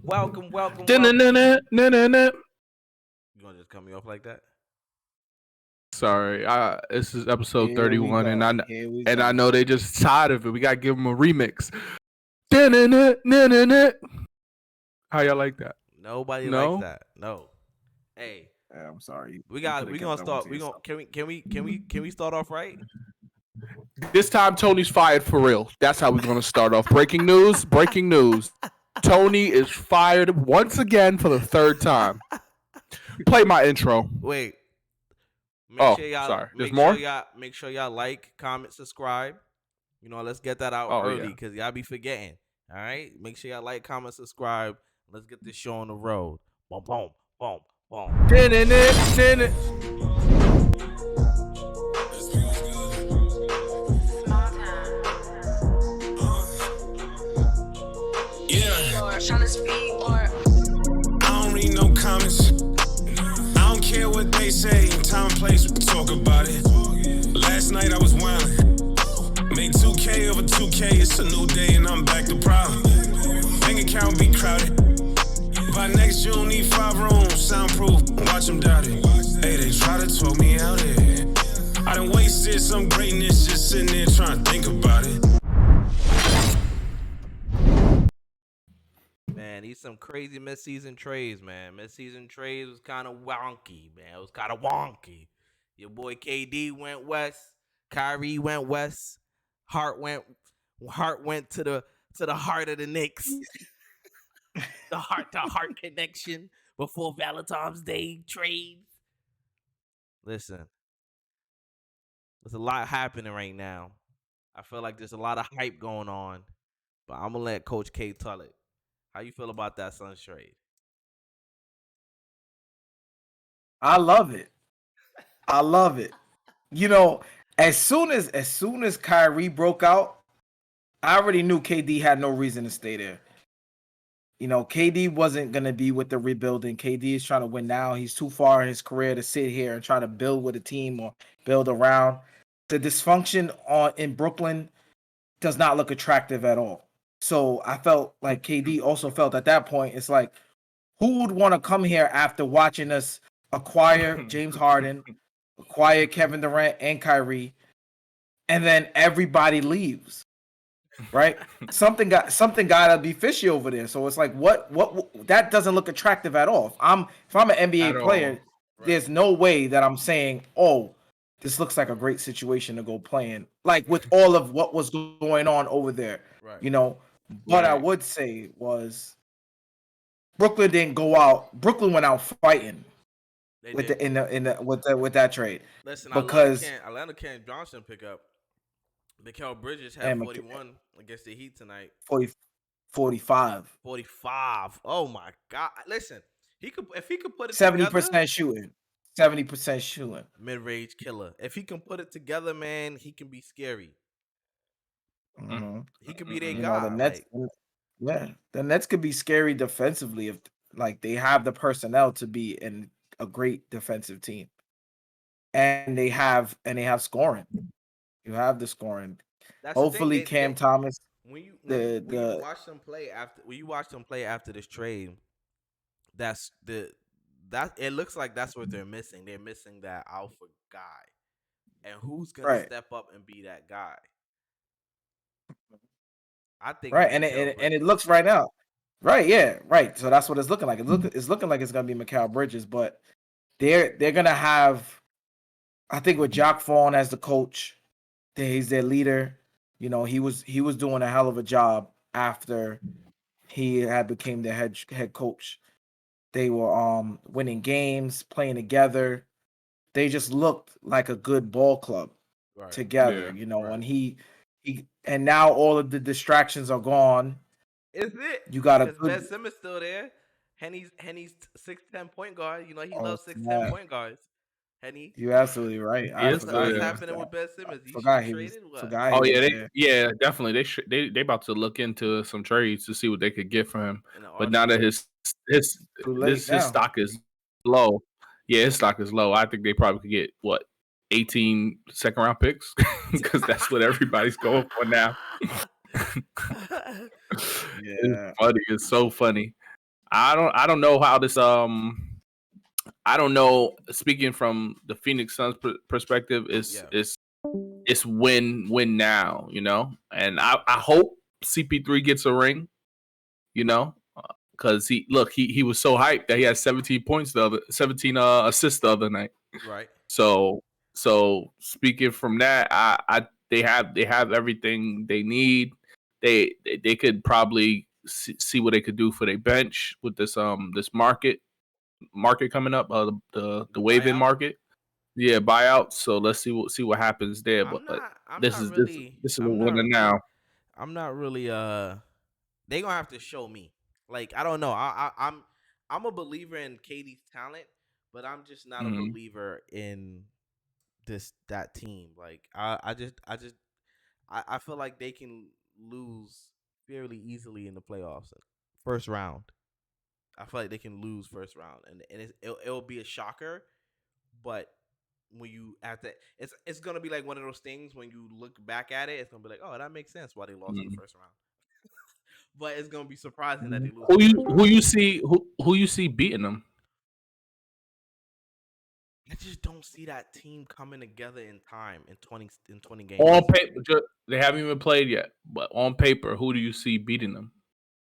Welcome. Da-na-na-na-na-na-na. You gonna just cut me off like that? Sorry, this is episode Here we 31, go. and Here we I go. know they just tired of it. We gotta give them a remix. Da-na-na-na-na-na. How y'all like that? Nobody No? likes that. No. Hey, Yeah, I'm sorry. we You coulda gonna kept that one start. to We gonna yourself. can we start off right? This time, Tony's fired for real. That's how we're gonna start off. Breaking news! Breaking news! Tony is fired once again for the third time. Play my intro. Wait. Sorry. There's more? Make sure y'all like, comment, subscribe. You know, let's get that out early because y'all be forgetting. All right. Make sure y'all like, comment, subscribe. Let's get this show on the road. Boom, boom, boom, boom. I don't read no comments. I don't care what they say. Time and place, we talk about it. Last night I was wildin'. Made 2K over 2K. It's a new day and I'm back to problem. Bank account be crowded. By next June, need 5 rooms, soundproof. Watch them doubt it. Hey, they try to talk me out here. I done wasted some greatness just sitting there trying to think about it. Man, these some crazy mid-season trades, man. Mid-season trades was kind of wonky, man. It was kind of wonky. Your boy KD went west. Kyrie went west. Hart went to the heart of the Knicks. the heart connection before Valentine's Day trades. Listen, there's a lot happening right now. I feel like there's a lot of hype going on, but I'm gonna let Coach K tell it. How you feel about that Suns trade? I love it. I love it. You know, as soon as Kyrie broke out, I already knew KD had no reason to stay there. You know, KD wasn't going to be with the rebuilding. KD is trying to win now. He's too far in his career to sit here and try to build with a team or build around. The dysfunction in Brooklyn does not look attractive at all. So I felt like KD also felt at that point, it's like, who would want to come here after watching us acquire James Harden, acquire Kevin Durant and Kyrie, and then everybody leaves, right? something got to be fishy over there. So it's like, what that doesn't look attractive at all. If I'm an NBA player, there's no way that I'm saying, oh, this looks like a great situation to go play in, like with all of what was going on over there, you know. What I would say was Brooklyn didn't go out. Brooklyn went out fighting with that trade. Listen, because Atlanta can't Johnson pick up. Mikal Bridges had 41 against the Heat tonight. 45. Oh my God! Listen, if he could put it 70% shooting. 70% shooting. Mid-range killer. If he can put it together, man, he can be scary. Mm-hmm. He could be their guy. The Nets could be scary defensively if like they have the personnel to be a great defensive team, and they have scoring. You have the scoring. Hopefully, Cam Thomas. When you watch them play after this trade, it looks like that's what they're missing. They're missing that alpha guy, and who's gonna step up and be that guy? I think and it looks right now, right? Yeah, right. So that's what it's looking like. It's looking like it's gonna be Mikal Bridges, but they're gonna have, I think, with Jock Vaughn as the coach, he's their leader. You know, he was doing a hell of a job after he had became the head coach. They were winning games, playing together. They just looked like a good ball club together. You know, and and now all of the distractions are gone. Is it? You got a Ben Simmons still there. Henny's 6'10" point guard. You know, he loves 6'10" point guards. Henny, you're absolutely right. What's happening with Ben Simmons? Definitely. They about to look into some trades to see what they could get for him. But now that his stock is low, his stock is low. I think they probably could get 18 second round picks because that's what everybody's going for now. Yeah. It's funny. It's so funny. I don't know how this I don't know. Speaking from the Phoenix Suns perspective, it's win now, you know. And I hope CP3 gets a ring, you know, because he was so hyped that he had 17 points 17 assists the other night. Right. So speaking from that, I they have everything they need. They could probably see what they could do for their bench with this market coming up, the wave in Buyout. market. Yeah, buyout. So let's see what happens there. But I'm this not is really. this is what we're winning now. I'm not really. They gonna have to show me. Like I don't know. I'm a believer in KD's talent, but I'm just not a Mm-hmm. believer in that team. Like I feel like they can lose fairly easily in the playoffs, first round. I feel like they can lose first round, and it'll be a shocker. But when you have to, it's gonna be like one of those things when you look back at it, it's gonna be like, oh, that makes sense why they lost in the first round. But it's gonna be surprising that they lose. Who you see beating them? I just don't see that team coming together in time in 20 games. On paper, they haven't even played yet, but on paper, who do you see beating them?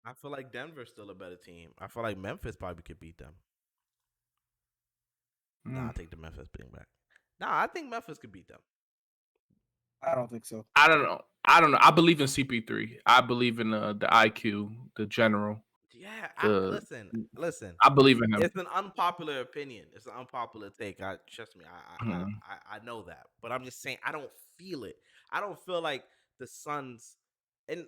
I feel like Denver's still a better team. I feel like Memphis probably could beat them. Nah, I'll take the Memphis thing back. Nah, I think Memphis could beat them. I don't think so. I don't know. I believe in CP3. I believe in the IQ, the general. Yeah, listen. I believe in him. It's an unpopular opinion. It's an unpopular take. Trust me. I know that, but I'm just saying I don't feel it. I don't feel like the Suns, and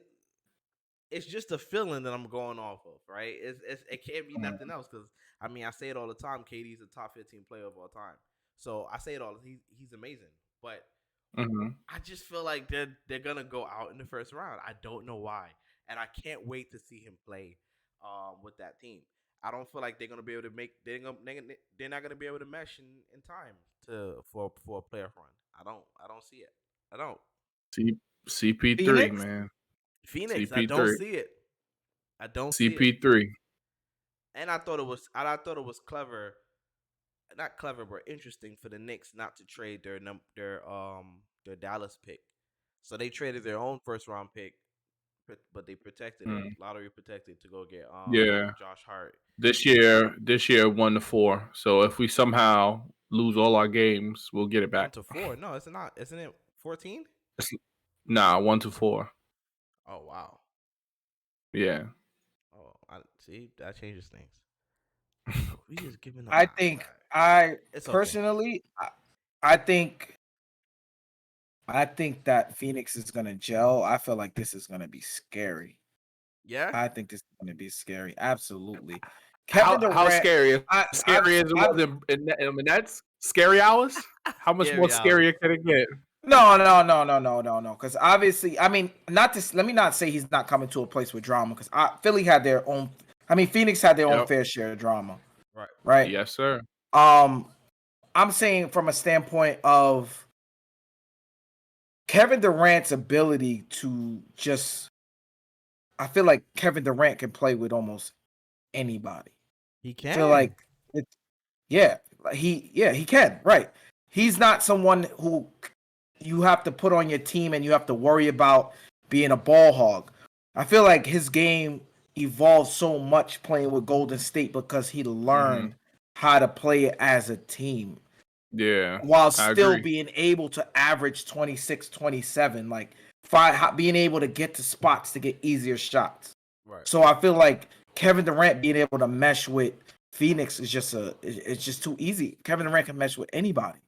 it's just a feeling that I'm going off of. Right? It can't be nothing else because I mean I say it all the time. KD's a top 15 player of all time, so I say it all. He's amazing, but I just feel like they're gonna go out in the first round. I don't know why, and I can't wait to see him play with that team. I don't feel like they're gonna be able to make. They're not gonna be able to mesh in time for a playoff run. I don't see it. I don't. CP3 Phoenix? man. Phoenix. CP3. I don't see it. I don't see it. CP3. And I thought it was clever. Not clever, but interesting for the Knicks not to trade their Dallas pick. So they traded their own first round pick, but they protected it, lottery protected, to go get Josh Hart. This year 1-4. So if we somehow lose all our games, we'll get it back. 1-4? No, it's not. Isn't it 14? Nah, 1-4. Oh wow. Yeah. Oh, see that changes things. We just giving. I think personally, I think that Phoenix is gonna gel. I feel like this is gonna be scary. Yeah, I think this is gonna be scary. Absolutely. How scary? Scary as it was in the Nets? Scary hours? How much more scarier can it get? No. Because obviously, I mean, let me not say he's not coming to a place with drama. Because Philly had their own. I mean, Phoenix had their own fair share of drama. Right. Yes, sir. I'm saying from a standpoint of Kevin Durant's ability to just. I feel like Kevin Durant can play with almost anybody. He can. I feel like he can. Right. He's not someone who you have to put on your team and you have to worry about being a ball hog. I feel like his game evolved so much playing with Golden State because he learned how to play it as a team. Yeah. While still being able to average 26, 27, like being able to get to spots to get easier shots. Right. So I feel like Kevin Durant being able to mesh with Phoenix is it's just too easy. Kevin Durant can mesh with anybody.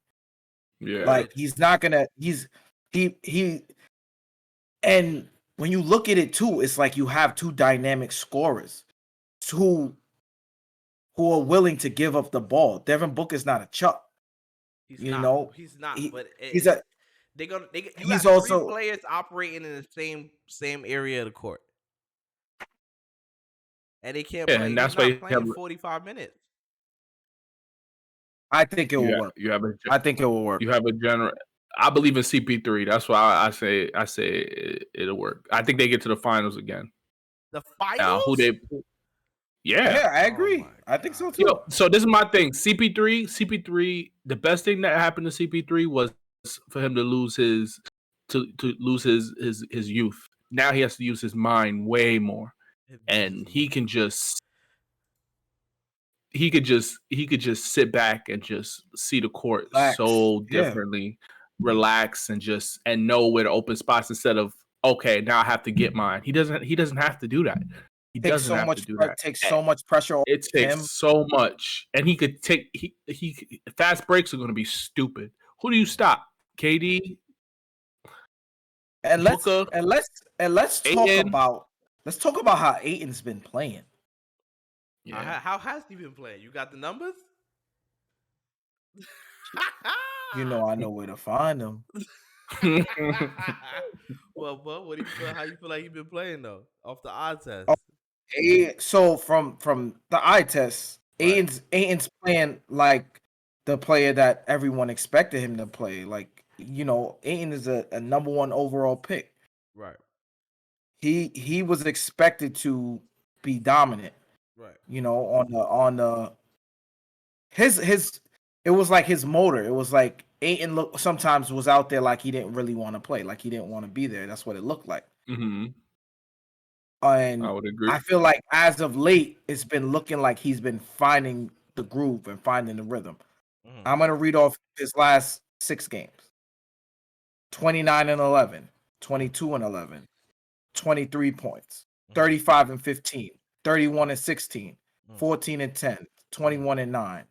Yeah. Like he's not gonna and when you look at it too, it's like you have two dynamic scorers who are willing to give up the ball. Devin Booker's not a Chuck. He's he's also three players operating in the same area of the court. And they can't play. And that's why he's playing 45 minutes. I think it will work. I think it will work. You have a general. I believe in CP3. That's why I say it'll work. I think they get to the finals again. The finals? Who they? Yeah, I agree. Oh I think so too. So this is my thing. CP3. The best thing that happened to CP3 was for him to lose his his youth. Now he has to use his mind way more, and he could just sit back and just see the court Relax. so differently, relax, and know where to open spots instead of, okay, now I have to get mine. He doesn't have to do that. He doesn't have to do that. Takes so much pressure off It takes him. so much, and he could take he fast breaks are going to be stupid. Who do you stop? KD. And let's Booker, talk about how Ayton's been playing. Yeah. How has he been playing? You got the numbers? You know I know where to find them. Well, what do you feel? How you feel like he's been playing though, off the eye test? So from the eye test, right. Ayton's playing like the player that everyone expected him to play. Like, you know, Ayton is a number 1 overall pick. Right. He was expected to be dominant. Right. You know, on the his it was like his motor. It was like Ayton sometimes was out there like he didn't really want to play, like he didn't want to be there. That's what it looked like. Mm-hmm. And I would agree. I feel like as of late, it's been looking like he's been finding the groove and finding the rhythm. Mm-hmm. I'm going to read off his last 6 games. 29-11, 22-11, 23 points, 35-15, 31-16, 14-10, 21-9,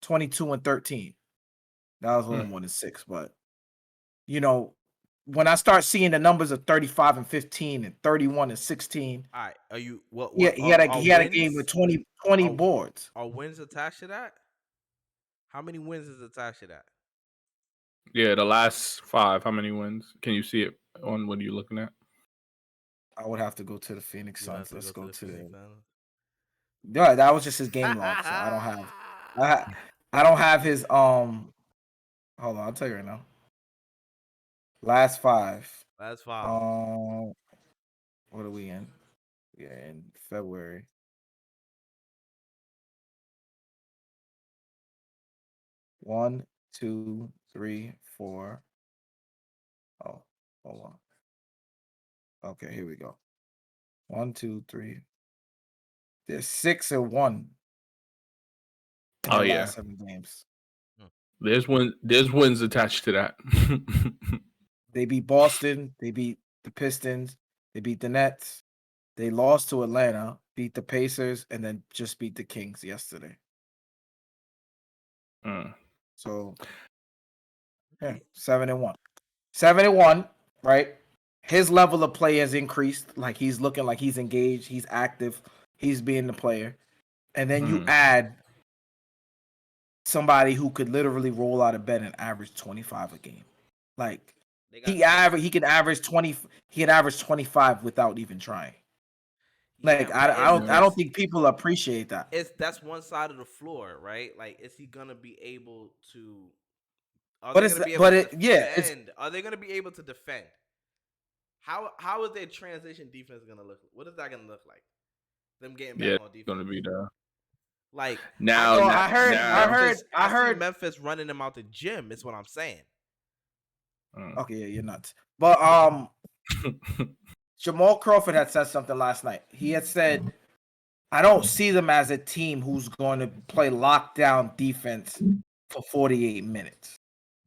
22-13. That was only 1-6, but you know, when I start seeing the numbers of 35-15 and 31-16, all right, are you what? Yeah, he had a game with 20 boards. Are wins attached to that? How many wins is attached to that? Yeah, the last 5. How many wins? Can you see it on what are you looking at? I would have to go to the Phoenix Suns. Let's go to the. Yeah, that was just his game log. So I don't have his Hold on, I'll tell you right now. Last 5. Last 5. What are we in? Yeah, in February. One, 2, 3, 4. Oh, hold on. Okay, here we go. 1, 2, 3. There's 6-1. Oh yeah, last 7 games. There's wins attached to that. They beat Boston. They beat the Pistons. They beat the Nets. They lost to Atlanta, beat the Pacers, and then just beat the Kings yesterday. So, yeah, 7-1. 7-1, right? His level of play has increased. Like, he's looking like he's engaged. He's active. He's being the player. And then you add somebody who could literally roll out of bed and average 25 a game. Like, he can average 20. He can average 25 without even trying. Like, yeah, I don't think people appreciate that. That's one side of the floor, right? Like, is he gonna be able to? Are they gonna be able to defend? How is their transition defense gonna look? What is that gonna look like? Them getting back on defense. It's gonna be there. Like I heard Memphis running them out the gym. Is what I'm saying. Okay, yeah, you're nuts. But Jamal Crawford had said something last night. He had said, "I don't see them as a team who's going to play lockdown defense for 48 minutes."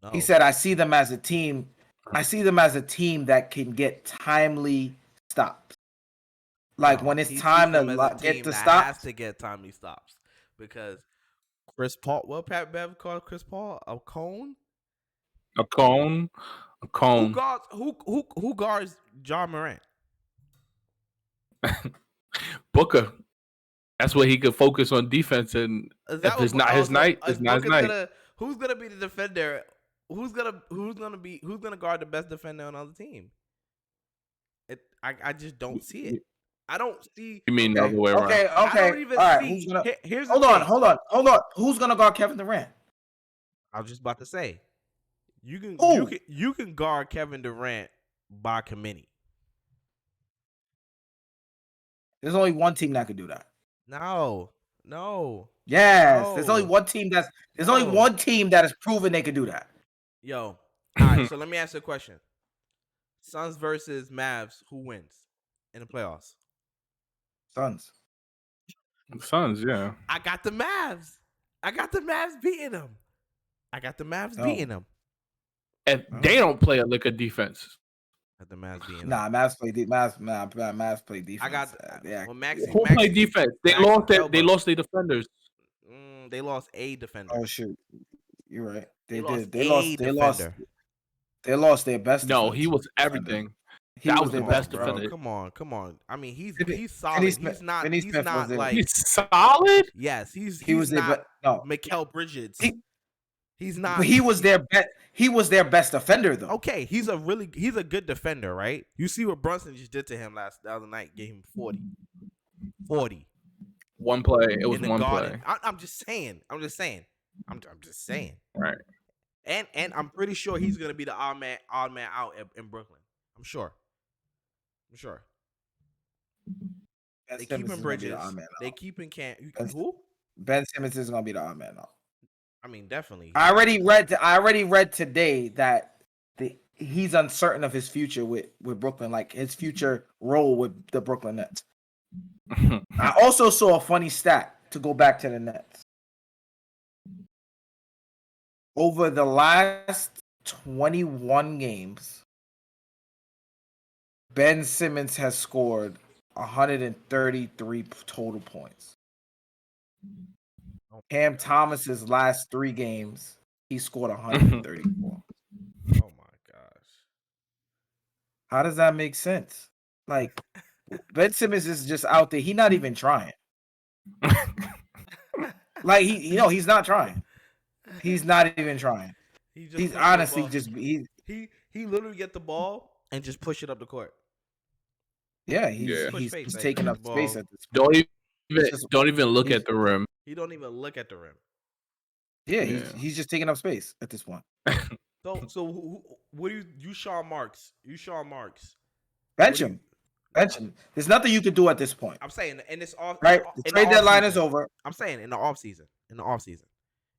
No. He said, "I see them as a team. I see them as a team that can get timely stops. Like when it's time to get the stops, has to get timely stops because Chris Paul. What Pat Bev called Chris Paul a cone." A cone. Who guards Ja Morant? Booker. That's where he could focus on defense, and if it's not his night, it's not his night. Who's gonna be the defender? Who's gonna guard the best defender on the other team? I just don't see it. I don't see. You mean the other way around? Okay. I don't even all see. Right, here's hold on. Who's gonna guard Kevin Durant? I was just about to say. You can guard Kevin Durant by committee. There's only one team that could do that. No. Yes, No. there's only one team that has proven they could do that. Yo. All right, so let me ask you a question. Suns versus Mavs, who wins in the playoffs? Suns, yeah. I got the Mavs. Beating them. Beating them. And they don't play a lick of defense. Got the Mavs beating them. Nah, Mavs play defense. I got Who play defense? They lost their defenders. They lost a defender. Oh shoot, you're right. They They lost their best. No, defense. he was everything. He that was was the best defender. Come on. I mean, he's solid. Finney He's Smith not was like he's solid. yes. He's was not no. Mikal Bridges. He's not. But he was their best defender though. Okay, he's a good defender, right? You see what Brunson just did to him the other night. Gave him 40. One play. It was one play. I'm just saying. I'm just saying. Right. And I'm pretty sure he's gonna be the odd man out in Brooklyn. I'm sure. They keeping Bridges. They keeping who? Ben Simmons is gonna be the odd man out. I mean, definitely. I already read today that he's uncertain of his future with Brooklyn, like his future role with the Brooklyn Nets. I also saw a funny stat to go back to the Nets. Over the last 21 games, Ben Simmons has scored 133 total points. Cam Thomas's last 3 games, he scored 134. Oh my gosh. How does that make sense? Like, Ben Simmons is just out there. He's not even trying. Like, he's not trying. He's not even trying. He's honestly just he literally get the ball and just push it up the court. Yeah, he's taking up space at this point. Don't even look at the rim. He don't even look at the rim. Yeah, he's just taking up space at this point. So what do you Sean Marks? Bench him. There's nothing you can do at this point. I'm saying in this off right. The trade deadline is over. I'm saying in the off season.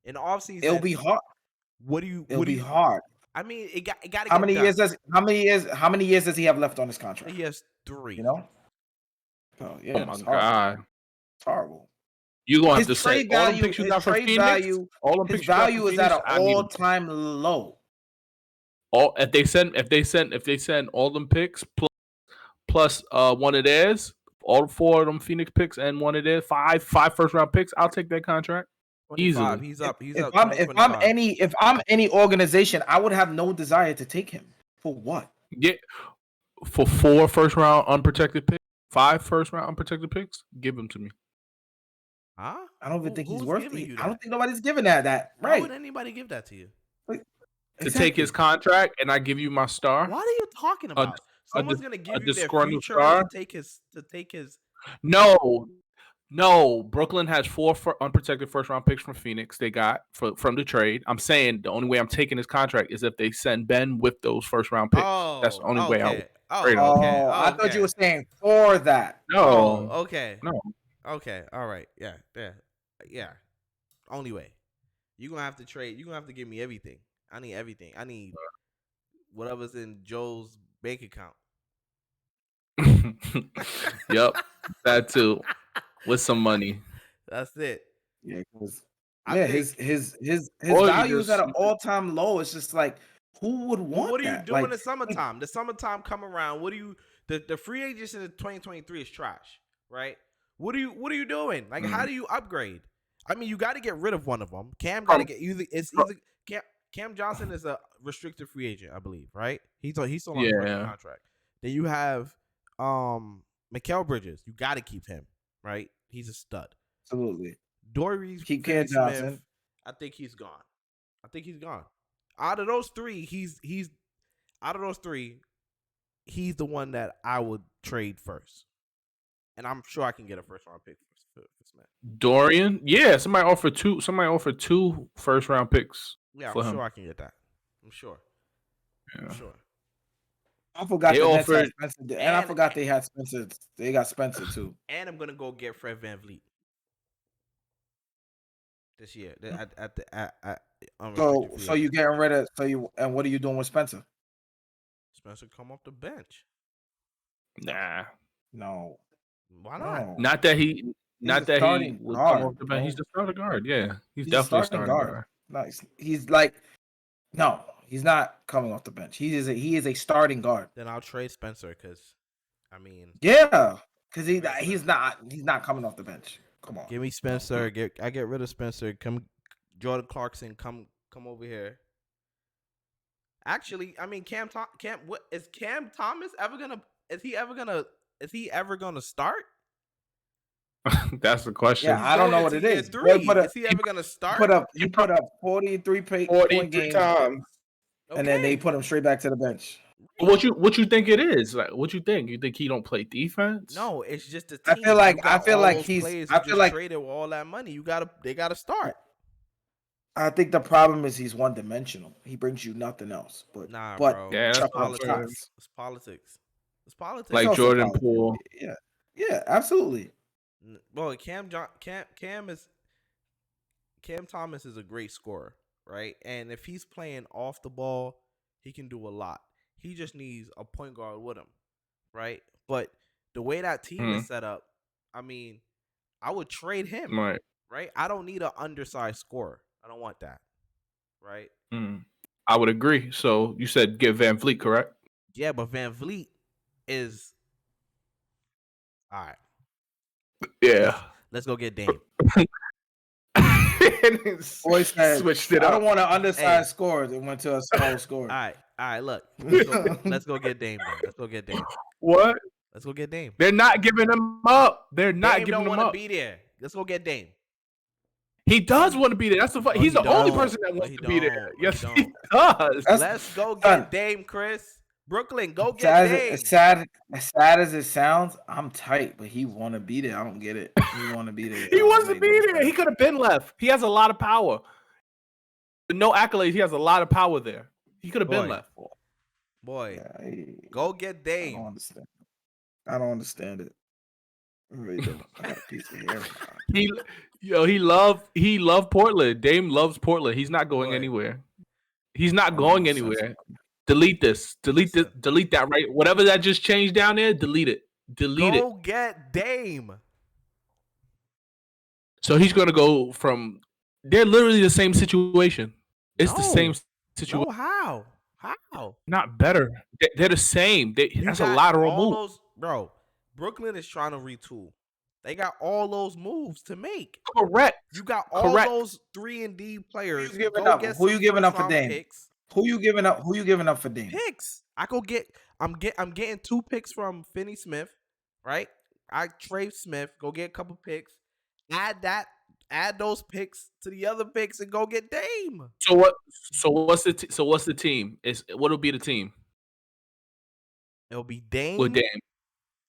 It'll be hard. It'll be hard. I mean, it got to. How many years does he have left on his contract? He has 3. You know. Oh yeah. Oh my god. It's horrible. You gonna have to say all the picks you got for Phoenix. His value is at an all-time low. If they send all them picks plus one of theirs, all 4 of them Phoenix picks and one of theirs, 5 first-round picks, I'll take that contract. Easily. He's up. If I'm any organization, I would have no desire to take him. For what? Yeah, for 4 first-round unprotected picks, 5 first-round unprotected picks, give them to me. Huh? I don't even think he's worth it. I don't think nobody's giving that. Right? Why would anybody give that to you? To take his contract and I give you my star. What are you talking about? Someone's gonna give you their future star? to take his. No. Brooklyn has 4 unprotected first-round picks from Phoenix. They got from the trade. I'm saying the only way I'm taking his contract is if they send Ben with those first-round picks. That's the only way I would trade him. I thought you were saying for that. No. Okay. No. Okay. All right. Yeah. Only way. You're gonna have to trade. You're gonna have to give me everything. I need everything. I need whatever's in Joe's bank account. Yep. That too. With some money. That's it. Yeah, his value is at an all-time low. It's just like, who would want that? What are you doing in the summertime? The summertime come around. What do you the free agency in 2023 is trash, right? What are you doing? Like, how do you upgrade? I mean, you got to get rid of one of them. Cam got to get Cam Johnson is a restricted free agent, I believe, right? He's still on the contract. Then you have Mikal Bridges. You got to keep him, right? He's a stud. Absolutely. Dory keep Cam Johnson. I think he's gone. Out of those 3, he's the one that I would trade first. And I'm sure I can get a first-round pick for Smith. Dorian? Yeah, somebody offered 2 first-round picks. Yeah, for I'm him. sure I can get that. I'm sure. I forgot They the Nets had offered- Spencer, and I forgot they had Spencer. They got Spencer too. And I'm gonna go get Fred VanVleet this year. So you getting rid of and what are you doing with Spencer? Spencer come off the bench. Nah. No. Why not? No. Not that he starting would guard, come off the bench. bro. He's the starting guard. Yeah. He's a definitely a starting guard. Nice. He's like, no, he's not coming off the bench. He is a starting guard. Then I'll trade Spencer because, I mean, Yeah, because he's not coming off the bench. Come on. give me Spencer. I get rid of Spencer. Come, Jordan Clarkson. Come over here. Actually, I mean, what is Cam Thomas ever gonna? Is he ever gonna start? That's the question. Yeah, I don't know what it is. Is he ever gonna start? He put up 43 point games times. and then they put him straight back to the bench. What you think it is? Like, what you think? You think he don't play defense? No, it's just a team. I feel like traded with all that money. They gotta start. I think the problem is he's one dimensional. He brings you nothing else. But Bro. Yeah, that's politics. It's politics. It's politics. Like Jordan Poole. Yeah, absolutely. Well, Cam Thomas is a great scorer, right? And if he's playing off the ball, he can do a lot. He just needs a point guard with him, right? But the way that team is set up, I mean, I would trade him, right? I don't need an undersized scorer. I don't want that, right? I would agree. So you said get VanVleet, correct? Yeah, but VanVleet is all right. Yeah. Let's go get Dame. Boy said, switched it up. I don't want an undersized scorer. It went to a small scorer. All right. Look, let's go get Dame. Then. Let's go get Dame. What? Let's go get Dame. They're not giving him up. They're not Dame giving him up. don't want to be there. Let's go get Dame. He does want to be there. That's the No, he's he the only don't. person that No, wants he to be there. don't. Yes, He he does. Let's go get Dame, Chris. Brooklyn, go get Dame. As sad as it sounds, I'm tight, but he want to be there. I don't get it. He want to be there. He wants to be there. He could have been left. He has a lot of power. No accolades. He has a lot of power there. He could have been left. Boy, Yeah, go get Dame. I don't understand it. I really don't. I got a piece of hair. He loved Portland. Dame loves Portland. He's not going anywhere. He's not going anywhere. Delete this. Delete that. Right. Whatever that just changed down there. Delete it. Go get Dame. So he's gonna go from. They're literally the same situation. It's the same situation. No, how? Not better. They're the same. That's a lateral move. Bro, Brooklyn is trying to retool. They got all those moves to make. Correct. You got all those 3-and-D players. Who you giving up for Dame? Who you giving up for Dame? Picks. I'm getting 2 picks from Finney Smith, right? I trade Smith, go get a couple picks. Add those picks to the other picks and go get Dame. What's the team? What'll be the team? It'll be Dame with Dame.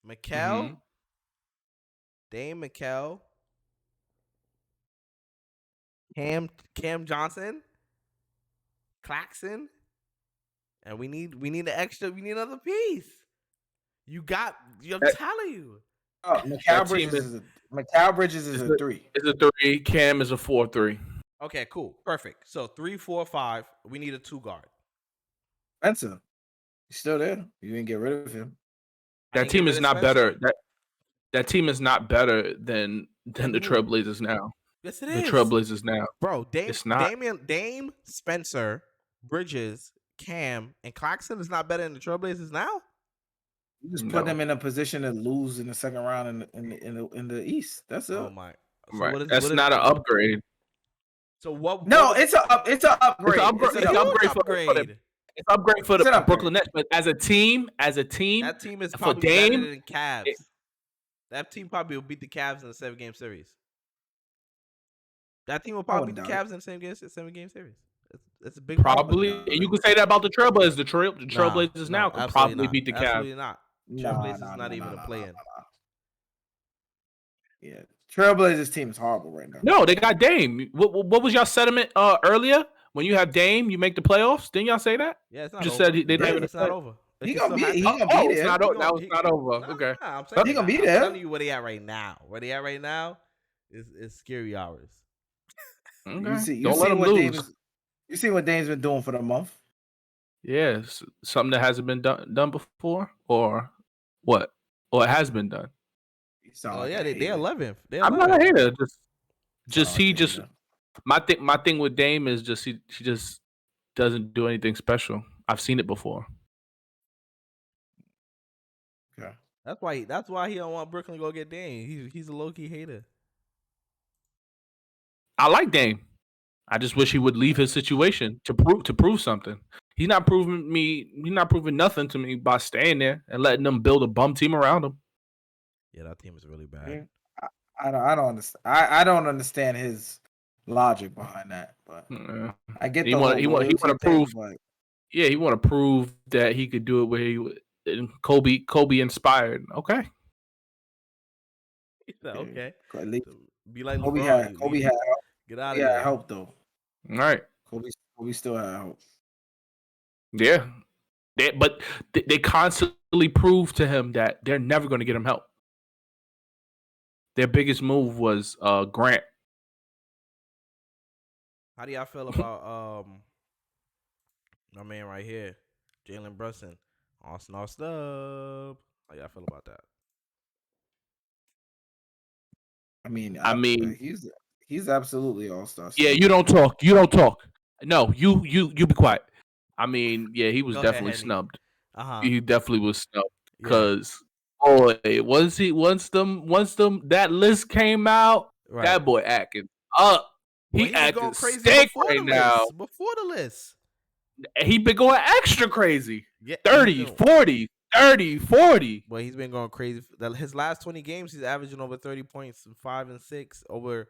Mikal. Dame Mikal. Cam Johnson. Claxton. And we need another piece. I'm telling you. Mikal Bridges is a 3. It's a 3. Cam is a 4-3. Okay, cool. Perfect. So 3, 4, 5. We need a 2 guard. Spencer. He's still there. You didn't get rid of him. That team is not better. That team is not better than the Trailblazers now. Yes, it is. The Trailblazers now. Bro, it's not. Dame, Spencer, Bridges, Cam, and Claxton is not better than the Trailblazers now? You just put them in a position to lose in the second round in the East. That's it. Oh my! So right. That's not an upgrade. So what? No, it's an upgrade. It's an upgrade. It's an upgrade for the Brooklyn Nets. But as a team, that team is probably better than Cavs. That team probably will beat the Cavs in a 7-game series. That team will probably beat the Cavs in a 7-game series. It's a big probably. And you can say that about the Trailblazers. The Trailblazers now could probably beat the Cavs. Absolutely not. Trailblazers not even a play-in. Yeah, Trailblazers team is horrible right now. No, they got Dame. What was y'all sentiment earlier? When you have Dame, you make the playoffs. Didn't y'all say that? Yeah, it's not just over. Said they it's not over. He gonna be there. It's not over. Okay. I'm saying he gonna be there. I'm telling you where they at right now. Where they at right now is scary hours. Okay. You see what Dame's been doing for the month? Yeah, something that hasn't been done before, or what? Or it has been done. They're 11th. I'm not a hater. My thing with Dame is just he just doesn't do anything special. I've seen it before. Okay. That's why he don't want Brooklyn to go get Dame. He's a low key hater. I like Dame. I just wish he would leave his situation to prove something. He's not proving nothing to me by staying there and letting them build a bum team around him. Yeah, that team is really bad. I don't understand. I don't understand his logic behind that, but I get he want to prove. Yeah, he want to prove that he could do it where he Kobe inspired. Okay. Okay. Be like LeBron. Kobe had help. Get out of here. Help though. All right. Kobe still had help. Yeah. But they constantly prove to him that they're never going to get him help. Their biggest move was Grant. How do y'all feel about my man right here, Jalen Brunson, All-Star Stub? How y'all feel about that? I mean, he's absolutely All-Star. Yeah, you don't talk. No, you be quiet. I mean, yeah, he was definitely snubbed. He definitely was snubbed because once that list came out, that boy acting up. He acting sick right now. Before the list. He been going extra crazy. Yeah, 30, 40, 30, 40. Well, he's been going crazy. His last 20 games, he's averaging over 30 points, 5 and 6, over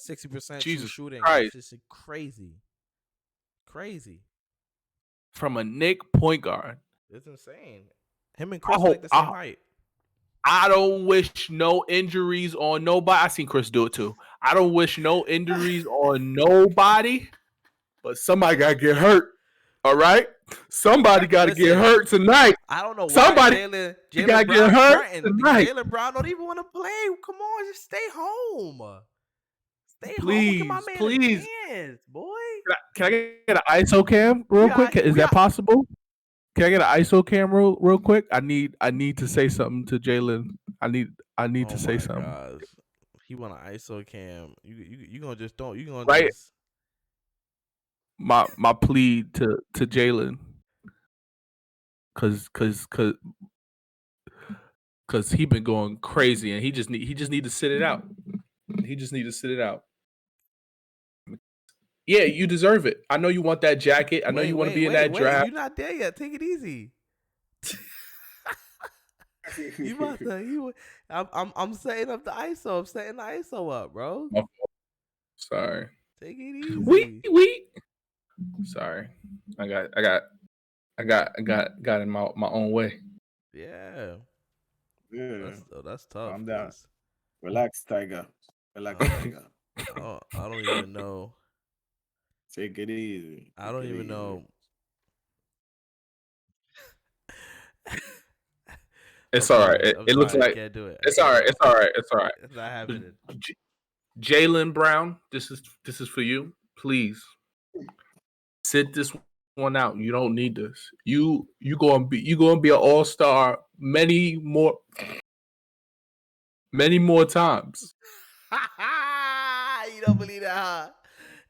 60% true shooting. Christ. It's just crazy. From a Knick point guard. It's insane. Him and Chris like the same height. I don't wish no injuries on nobody. I seen Chris do it too. I don't wish no injuries on nobody, but somebody got to get hurt. All right? Somebody got to get hurt tonight. I don't know why somebody got to get hurt tonight. Jaylen Brown don't even want to play. Come on, just stay home. Please, home. Get my man please. a chance, boy. Can I get an ISO cam real quick? Is that possible? Can I get an ISO cam real quick? I need to say something to Jalen. I need to say something. Gosh. He want an ISO cam. You gonna just don't. You gonna right? Just... My plea to Jalen, cause he been going crazy and he just need to sit it out. He just need to sit it out. Yeah, you deserve it. I know you want that jacket. I know you want to be in that draft. You're not there yet. Take it easy. I'm setting up the ISO. I'm setting the ISO up, bro. Oh, sorry. Take it easy. We. Sorry. I got in my own way. Yeah. That's tough. Calm down. Relax, Tiger. Tiger. I don't even know. Take it easy. I don't even know. It's all right. It looks like can't do it. It's all right. It's all right. It's all right. It's not happening. Jaylen Brown, this is for you. Please sit this one out. You don't need this. You gonna be an all-star many more times. You don't believe that, huh?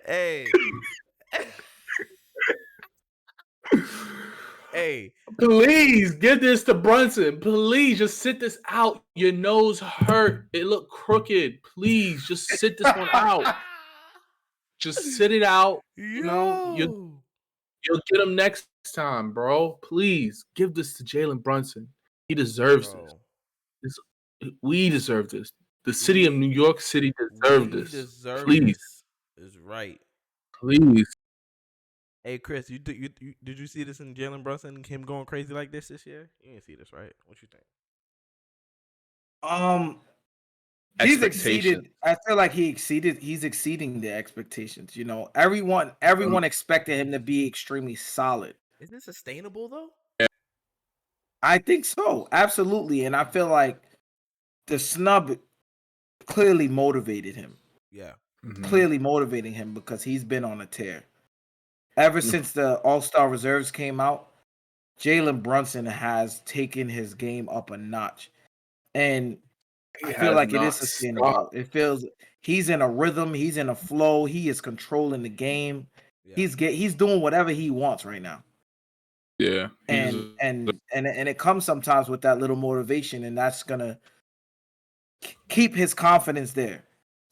Hey. Hey. Please give this to Brunson. Please just sit this out. Your nose hurt. It looked crooked. Please just sit this one out. Just sit it out. You know, you'll get him next time, bro. Please give this to Jalen Brunson. He deserves this. We deserve this. The city of New York City deserves this. Please. Is right. Please. Hey, Chris, did you see this in Jalen Brunson? Him going crazy like this year? You didn't see this, right? What you think? He's exceeded. I feel like he's exceeding the expectations. You know, everyone expected him to be extremely solid. Is this sustainable though? I think so, absolutely, and I feel like the snub clearly motivated him. Yeah. Clearly motivating him because he's been on a tear. Ever since the All-Star reserves came out, Jalen Brunson has taken his game up a notch. And I feel like it is sustainable. It feels he's in a rhythm, he's in a flow, he is controlling the game. Yeah. He's doing whatever he wants right now. Yeah. And it comes sometimes with that little motivation, and that's gonna keep his confidence there.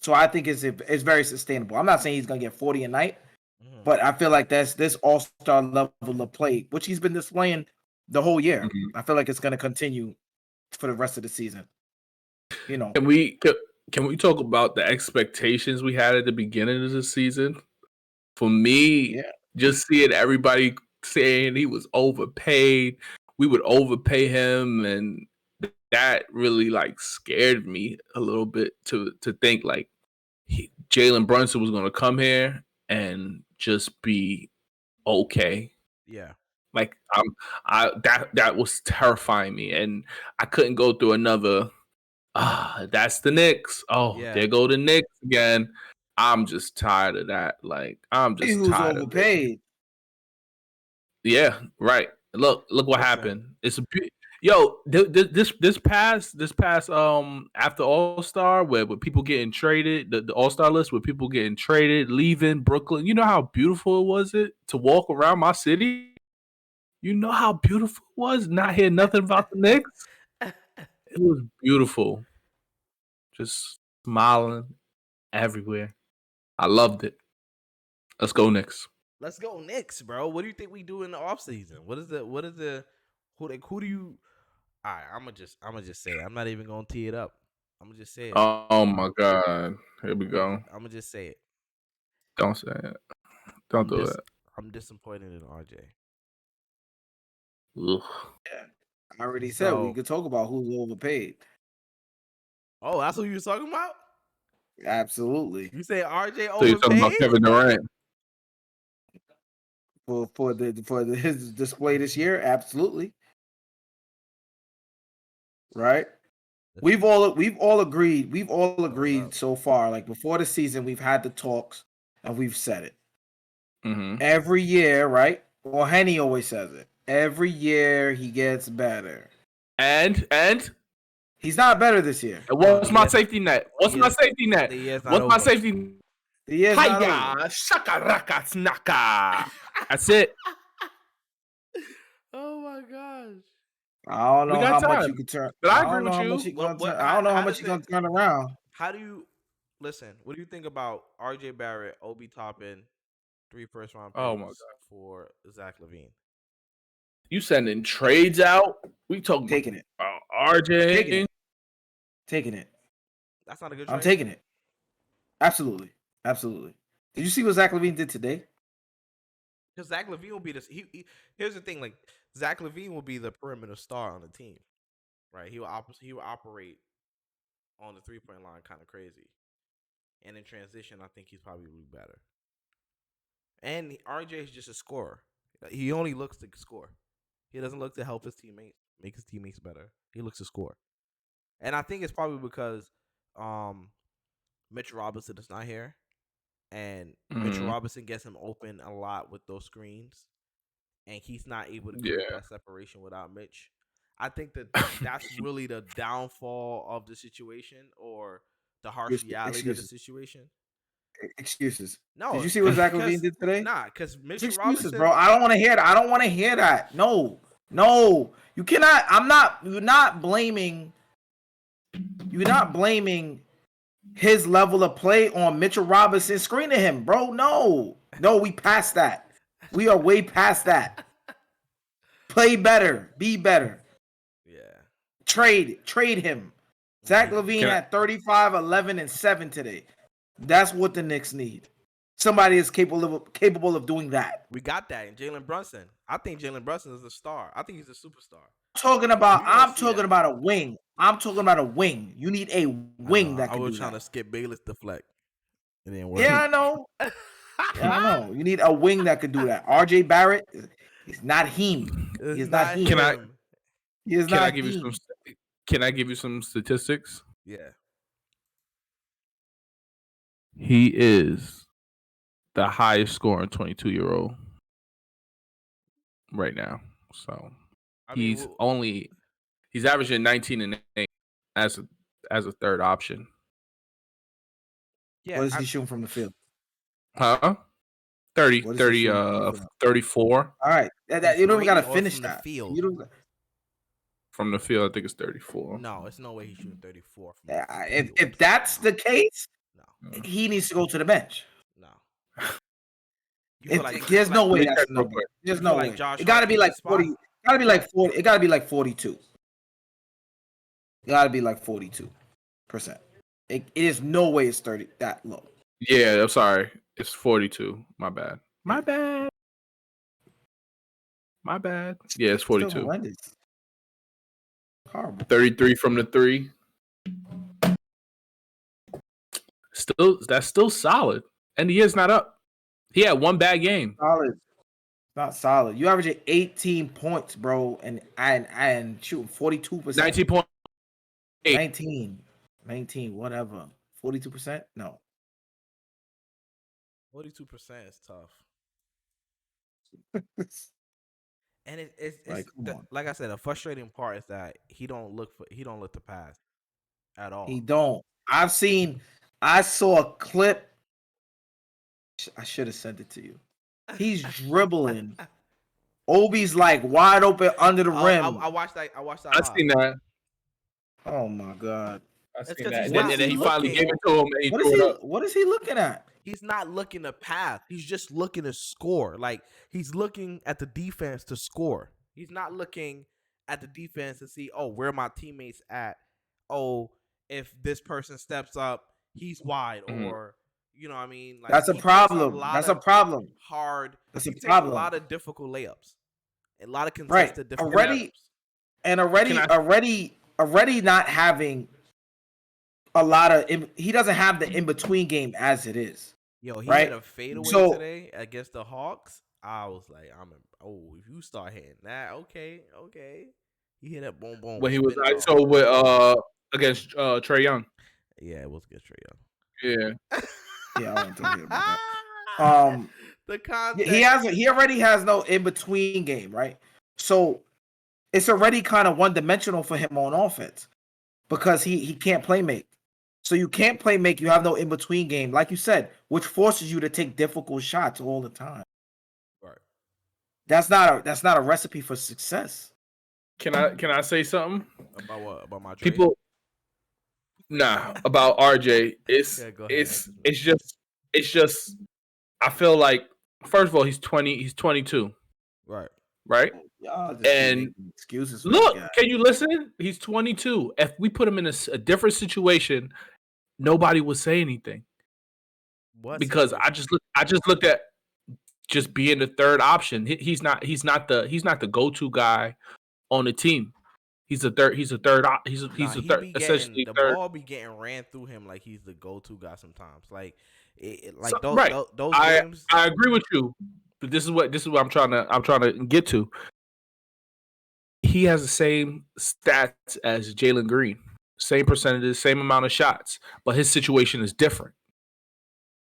So I think it's very sustainable. I'm not saying he's gonna get 40 a night, but I feel like that's this all-star level of play, which he's been displaying the whole year. I feel like it's gonna continue for the rest of the season. You know. Can we talk about the expectations we had at the beginning of the season? For me, just seeing everybody saying he was overpaid, we would overpay him, and that really like scared me a little bit to think like Jalen Brunson was going to come here and just be okay. Yeah. Like that was terrifying me, and I couldn't go through another. That's the Knicks. Oh, there go the Knicks again. I'm just tired of that. Like I'm just tired overpaid. of it. Yeah, right. Look what happened. It's this past after All-Star where people getting traded, the All-Star list where people getting traded, leaving Brooklyn. You know how beautiful it was to walk around my city? You know how beautiful it was not hear nothing about the Knicks? It was beautiful. Just smiling everywhere. I loved it. Let's go Knicks. Let's go Knicks, bro. What do you think we do in the offseason? Who do you all right, I'm gonna just say it. I'm not even gonna tee it up. I'm gonna just say it. Oh my God. Here we go. I'm gonna just say it. Don't say it. Don't do it. I'm disappointed in RJ. Ugh. Yeah. I already said we could talk about who's overpaid. Oh, that's what you were talking about? Absolutely. You say RJ overpaid? So you're talking about Kevin Durant. For his display this year, absolutely. Right? We've all agreed so far. Like before the season, we've had the talks and we've said it. Every year, right? Well, Henny always says it. Every year he gets better. And he's not better this year. What's my safety net? What's my safety net? What's my safety net? Hiya, shakaraka snaka. That's it. Oh my gosh. I don't know how much you can turn. But I agree with you. I don't know how much you're gonna turn around. How do you listen? What do you think about RJ Barrett, Obi Toppin, 3 first-round picks for Zach LaVine? You sending trades out? We talking taking it. RJ taking it. That's not a good trade. I'm taking it. Absolutely. Did you see what Zach LaVine did today? Because Zach LaVine will be this. Here's the thing: like Zach LaVine will be the perimeter star on the team, right? He will operate on the 3-point line, kind of crazy. And in transition, I think he's probably better. And RJ is just a scorer. He only looks to score. He doesn't look to help his teammates, make his teammates better. He looks to score. And I think it's probably because Mitchell Robinson is not here. And Mitchell Robinson gets him open a lot with those screens. And he's not able to create that separation without Mitch. I think that's really the downfall of the situation or the harsh reality of the situation. Excuses. No. Did you see what Zach LaVine did today? Nah, because Mitchell Robinson, Robinson. Bro, I don't want to hear that. I don't want to hear that. No. You cannot. You're not blaming his level of play on Mitchell Robinson screening him, bro. No, we passed that. We are way past that. Play better. Be better. Yeah. Trade him. Zach LaVine had 35, 11, and 7 today. That's what the Knicks need. Somebody is capable of doing that. We got that in Jalen Brunson. I think Jalen Brunson is a star. I think he's a superstar. I'm talking about a wing. You need a wing that can do that. I was trying to skip Bayless deflect. It didn't work. Yeah, I know. You need a wing that could do that. RJ Barrett is not him. He's not him. He is Can not I give you some? Can I give you some statistics? Yeah. He is the highest scoring 22-year-old right now. So he's averaging 19 and 8 as a third option. What is he shooting from the field? Huh? 30, What is he shooting from the field? 34. All right. You don't got to finish that. You don't. From the field, I think it's 34. No, it's no way he's shooting 34. If that's the case, he needs to go to the bench. No. There's no way that's the number. There's no way. It got to be like 40. Got to be like 40. It got to be like 42. It got to be like 42%. It is no way it's 30 that low. Yeah, I'm sorry. It's 42. My bad. Yeah, it's 42. Horrible. 33 from the 3. That's still solid. And the year's not up. He had one bad game. Solid. Not solid. You averaging 18 points, bro, and shooting 42%. 19.8. 19, whatever. 42%? No. 42% is tough. And it's like I said, the frustrating part is that he don't look to pass at all. He don't. I saw a clip. I should have sent it to you. He's dribbling. Obi's like wide open under the rim. I watched that. I've seen that. Oh my god. I've seen that. And then he finally gave it to him. And what is he looking at? He's not looking to pass. He's just looking to score. Like, he's looking at the defense to score. He's not looking at the defense to see, oh, where are my teammates at? Oh, if this person steps up, he's wide. Or, you know what I mean? Like, that's a problem. That's a problem. He takes a lot of difficult layups. A lot of contested difficult layups. Already not having a lot of he doesn't have the in-between game as it is. He hit a fadeaway today against the Hawks. I was like, if you start hitting that, okay. He hit that boom boom. When he was ISO with against Trae Young. Yeah, it was against Trae Young. Yeah. I want to hear about that. The context. He already has no in-between game, right? So it's already kind of one-dimensional for him on offense because he can't play make. So you can't play make. You have no in-between game, like you said, which forces you to take difficult shots all the time. Right. That's not a recipe for success. Can I say something about what? About my trade? People? Nah, about RJ. It's just. I feel like first of all he's 20. He's 22. Right. And excuses. Look, can you listen? He's 22. If we put him in a different situation, nobody would say anything. Because I just looked at just being the third option. He's not the go-to guy on the team. He's a third. He's essentially the third. ball be getting ran through him like he's the go-to guy sometimes. Like those games. I agree with you, but this is what I'm trying to get to. He has the same stats as Jalen Green, same percentages, same amount of shots, but his situation is different.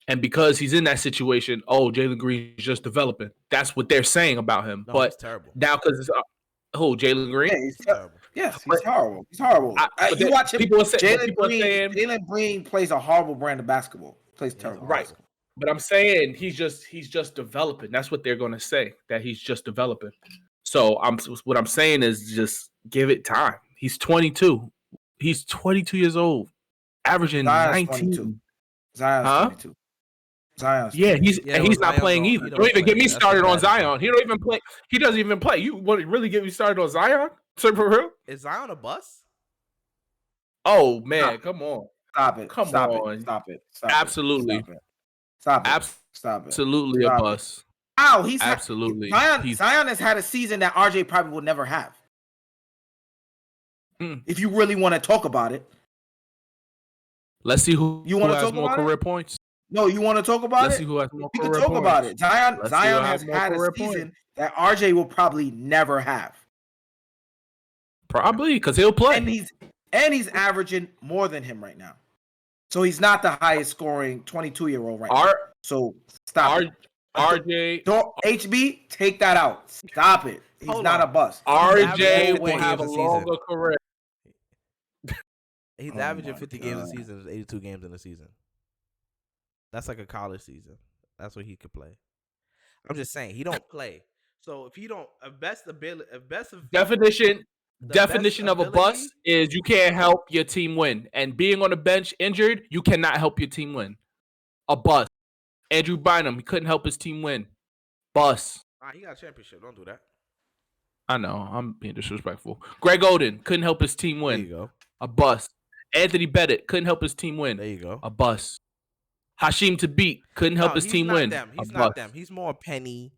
And because he's in that situation, Jalen Green is just developing. That's what they're saying about him. No, but it's terrible. Now because it's Jalen Green, he's terrible. Yes, he's horrible. He's horrible. You watch him. Jalen Green plays a horrible brand of basketball. Plays terrible. Right. Basketball. But I'm saying he's just developing. That's what they're going to say, that he's just developing. So what I'm saying is just give it time. He's 22. He's 22 years old, averaging Zion's 19. 22. Zion's 22. Zion's he's not playing either. Don't even get me started on Zion. He don't even play. He doesn't even play. You want to really get me started on Zion? So for real? Is Zion a bust? Oh man, come on. Stop it. Stop it. Absolutely. Stop it. Absolutely a bust. Wow, he's absolutely. Zion has had a season that RJ probably will never have. If you really want to talk about it. Let's see who has more career points. No, you want to talk about it? Let's see who has more career points. We can talk about it. Zion has had a season that RJ will probably never have. Probably because he'll play. And he's averaging more than him right now. So he's not the highest scoring 22-year-old right now. So stop it. RJ. Don't HB, take that out. Stop it. He's not a bust. RJ will have a longer career. He's averaging 50 games a season, 82 games in a season. That's like a college season. That's what he could play. I'm just saying he don't play. So if he don't, definition of a bust is you can't help your team win, and being on the bench injured, you cannot help your team win. A bust. Andrew Bynum, he couldn't help his team win. Bust. He got a championship. Don't do that. I know. I'm being disrespectful. Greg Oden couldn't help his team win. There you go. A bust. Anthony Bennett couldn't help his team win. There you go. A bust. Hashim Thabit couldn't help his team win. He's not them. He's more Penny.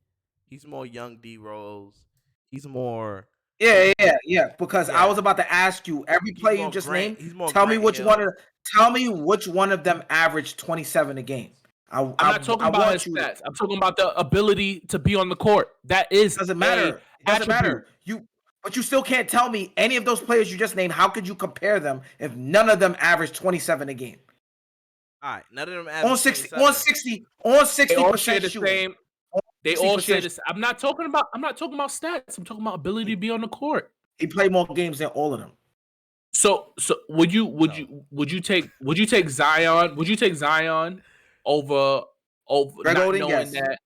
He's more Young D Rose. He's more. Yeah. Because I was about to ask you every player you just named. Tell me which one of them averaged 27 a game. I'm not talking about his stats. I'm talking about the ability to be on the court. That doesn't matter. It doesn't matter. But you still can't tell me any of those players you just named. How could you compare them if none of them averaged 27 a game? All right, none of them averaged on 60% shooting. They all share this. I'm not talking about stats. I'm talking about ability to be on the court. He played more games than all of them. So would you take Zion? Would you take Zion over Greg not Oden, knowing yes. that?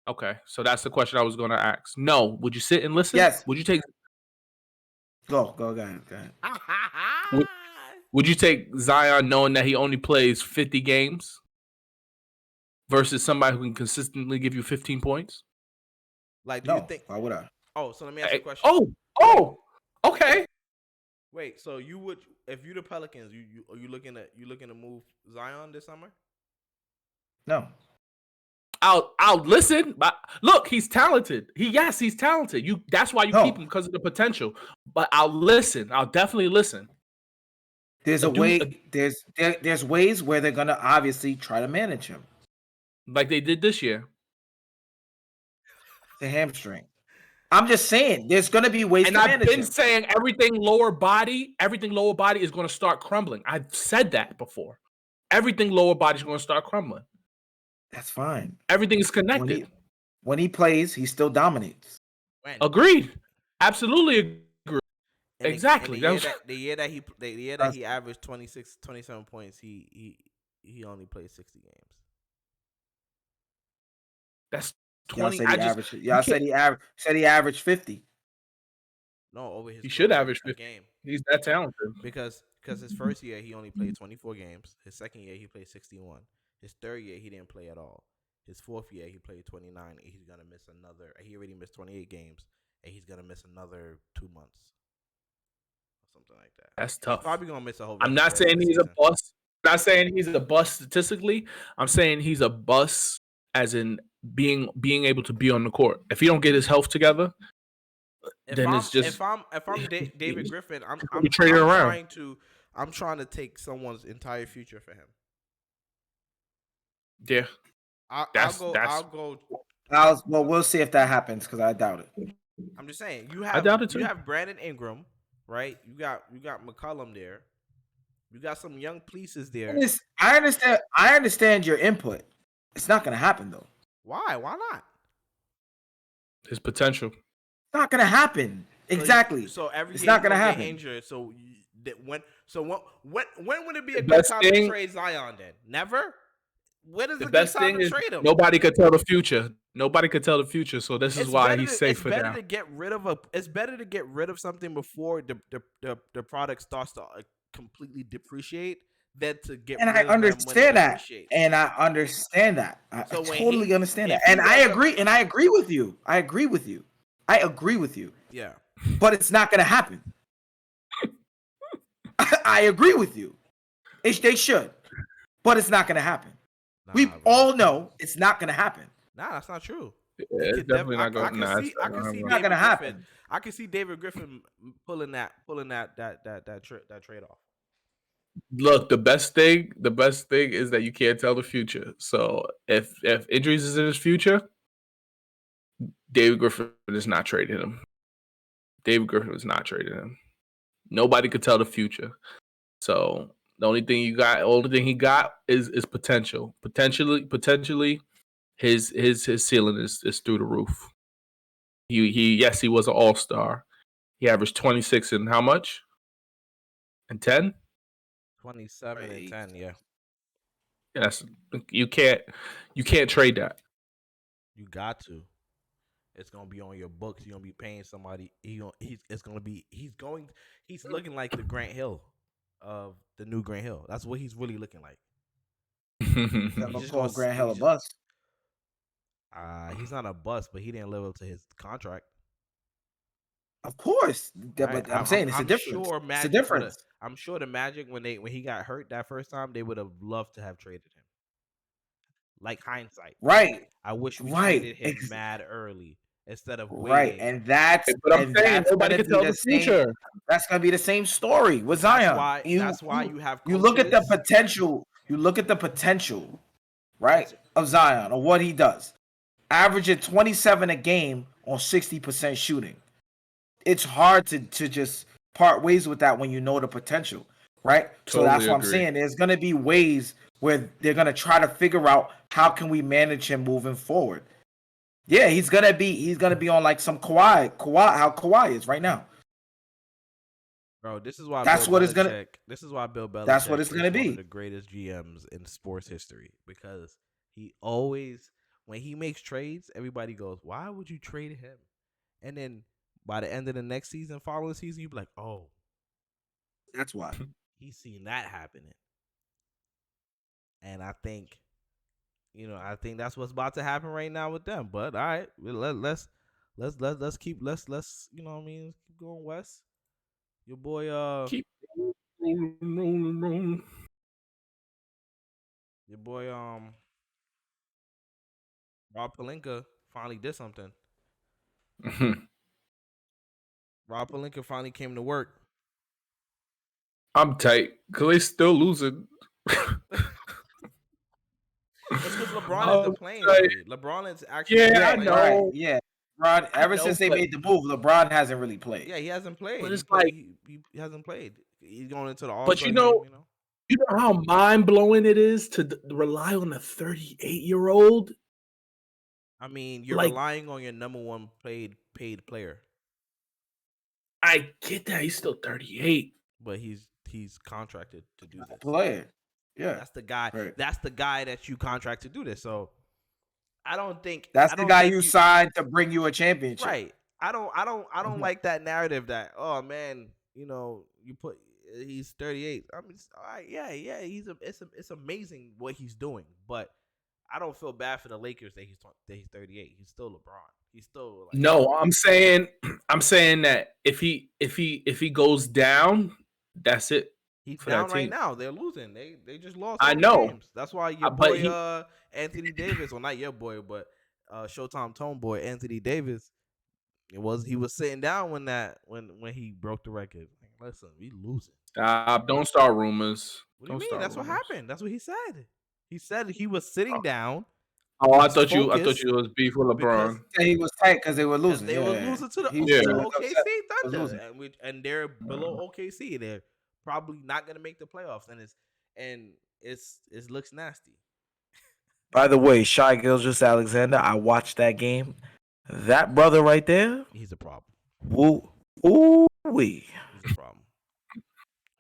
Okay, so that's the question I was going to ask. No, would you sit and listen? Yes. Would you take? Go ahead. Would you take Zion knowing that he only plays 50 games versus somebody who can consistently give you 15 points? Like, do you think? Why would I? Oh, so let me ask you a question. Oh, okay. Wait, so you would, if you the Pelicans, you looking to move Zion this summer? No. I'll listen. But look, he's talented. He's talented. That's why you keep him, because of the potential. But I'll listen. I'll definitely listen. There's there's ways where they're gonna obviously try to manage him, like they did this year. The hamstring. I'm just saying, there's gonna be ways to manage him. And I've been saying everything lower body is going to start crumbling. I've said that before. Everything lower body is going to start crumbling. That's fine. Everything is connected. When he plays, he still dominates. Agreed. Absolutely agree. Exactly. The year that he averaged 27 points, he only played 60 games. That's 20. I said he averaged 50. No, over his. He should average 50 game. He's that talented. Because his first year he only played 24 games. His second year he played 61. His third year he didn't play at all. His fourth year he played 29. And he's gonna miss another. He already missed 28 games, and he's gonna miss another 2 months, or something like that. That's tough. He's probably gonna miss a whole. I'm not saying he's a bust. I'm not saying he's a bust statistically. I'm saying he's a bust as in being able to be on the court. If he don't get his health together, it's just. If I'm David Griffin, I'm trying to take someone's entire future for him. Yeah, Well, we'll see if that happens, because I doubt it. I'm just saying I doubt it too. You have Brandon Ingram, right? You got McCollum there. You got some young pieces there. I understand your input. It's not going to happen though. Why? Why not? His potential. It's not going to happen. Exactly. So it's not going to happen. Injured. So when would it be a good time to trade Zion then? Never. When is the best thing to trade him? Nobody could tell the future. Nobody could tell the future. So this is why he's safe for now. It's better to get rid of something before the product starts to completely depreciate than to get. And I understand that. And I understand that. I totally understand that. And I agree. And I agree with you. I agree with you. Yeah. But it's not going to happen. I agree with you. They should. But it's not going to happen. We all know it's not going to happen. Nah, that's not true. It's definitely not going to happen. It's not going to happen. I can see David Griffin pulling that trade off. Look, the best thing is that you can't tell the future. So if injuries is in his future, David Griffin is not trading him. David Griffin is not trading him. Nobody could tell the future. So the only thing he got is potential. Potentially, his ceiling is through the roof. He was an all-star. He averaged 26 and how much? And 10? 27 and 10, yeah. Yes, you can't trade that. You got to. It's gonna be on your books. You're gonna be paying somebody. He's looking like the Grant Hill of the new Grant Hill. That's what he's really looking like. Never just call gonna- Grant Hill a he's bust. He's not a bust, but he didn't live up to his contract. Of course, Right? but I'm saying it's a difference. Sure It's a Magic difference. I'm sure the Magic when he got hurt that first time, they would have loved to have traded him. Like hindsight, Right. I wish we Right. traded him mad early instead of Right, waiting. and that's But I'm and saying that's nobody gonna can be tell the the same. future. That's gonna be the same story with Zion. That's why you have you look at the coaches- potential. You look at the potential, right, of Zion or what he does. Averaging 27 a game on 60% shooting. It's hard to just part ways with that when you know the potential, right? So that's Totally what I'm agree. saying. There's gonna be ways where they're gonna try to figure out how can we manage him moving forward. Yeah, he's gonna be on like some Kawhi, how Kawhi is right now. Bro, this is why That's Bill what it's gonna- Belichick- This is why Bill Belichick That's what it's is gonna one be. of the greatest GMs in sports history because he always, when he makes trades, everybody goes, "Why would you trade him?" And then by the end of the next season, following season, you be like, "Oh, That's why. he's seen that happening." And I think that's what's about to happen right now with them. But all right, let's keep you know what I mean, keep going west. Your boy Keep rolling. Your boy Rob Pelinka finally did something. Rob Pelinka finally came to work. I'm tight because they still losing. It's because LeBron isn't playing. tight. Really. LeBron is actually Yeah, I playing. know. Right, yeah. LeBron, ever know, since they but- made the move, LeBron hasn't really played. Yeah, he hasn't played. But it's he hasn't played. He's going into the All-Star But you know game, You know how mind blowing it is to rely on a 38-year-old. I mean, you're Like- relying on your number one paid player, I get that he's still 38. but he's contracted to do this. Player. Yeah. That's the guy. Right. That's the guy that you contract to do this. So I don't think That's I the don't guy think you signed to bring you a championship. Right. I don't Mhm. like that narrative that, oh man, he's 38. I mean, all right, yeah, it's amazing what he's doing, but I don't feel bad for the Lakers that he's 38. He's still LeBron. He's still like, No, I'm saying that if he goes down, that's it. he's for that down right team. now. They're losing. They just lost. I all the know. games. That's why your But boy Anthony Davis, well, not your boy, but Showtime Tone boy Anthony Davis. He was sitting down when he broke the record. Like, listen, we losing. Stop! Don't start rumors. What do you Don't mean? start That's what rumors. happened. That's what he said. He said he was sitting down. Oh, I was thought you focused was beef with LeBron. Yeah, he was tight because they were Because losing. they were losing to the He was Yeah. OKC upset. Thunder, losing. and they're below OKC. They're probably not gonna make the playoffs, and it looks nasty. By the way, Shai Gilgeous-Alexander, I watched that game. That brother right there, He's a problem. ooh-wee. He's a problem.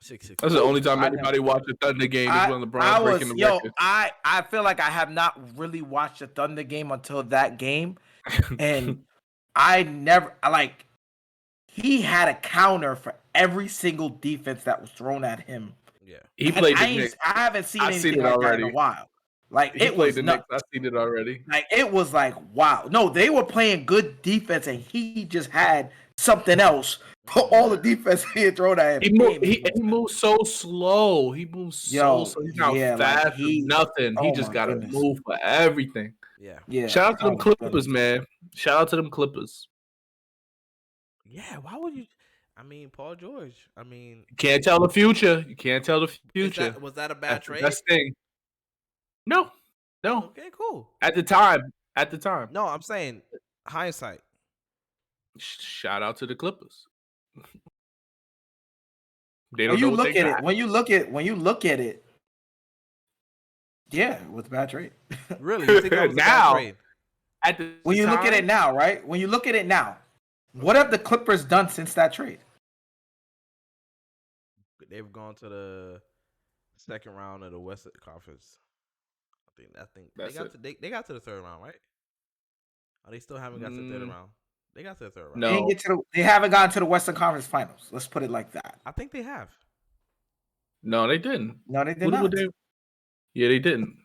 6'6". That's the only time I anybody watched a Thunder game is when LeBron's breaking the record. I feel like I have not really watched a Thunder game until that game, and he had a counter for every single defense that was thrown at him. Yeah, He And played the I Knicks. haven't seen I've anything seen it like that in already. a while. Like He it played was the nuts. Knicks. I've seen it already. Like it was like wow. No, they were playing good defense, and he just had something else for all the defense he had thrown at him. He moves so slow. He moves so slow. He's not yeah, like, fast for nothing. He oh just my got to goodness. move for everything. yeah, Yeah. Shout out to them my Clippers, goodness. man. Shout out to them Clippers. yeah. Why would you? I mean, Paul George. I mean, You can't tell the future. You can't tell the future. was that a bad That's the trade? best thing. No. Okay, cool. At the time. No, I'm saying hindsight. Shout out to the Clippers. They don't know what they got. When you look at it, yeah, it was a bad trade. Really? You think that was a bad trade? When you look at it now, right? When you look at it now, what have the Clippers done since that trade? They've gone to the second round of the Western Conference. I think they got to the third round, right? Or they still haven't got to the third round? They got to the third round. No, they haven't gotten to the Western Conference Finals. Let's put it like that. I think they have. No, they didn't. No, they did not. Yeah, they didn't.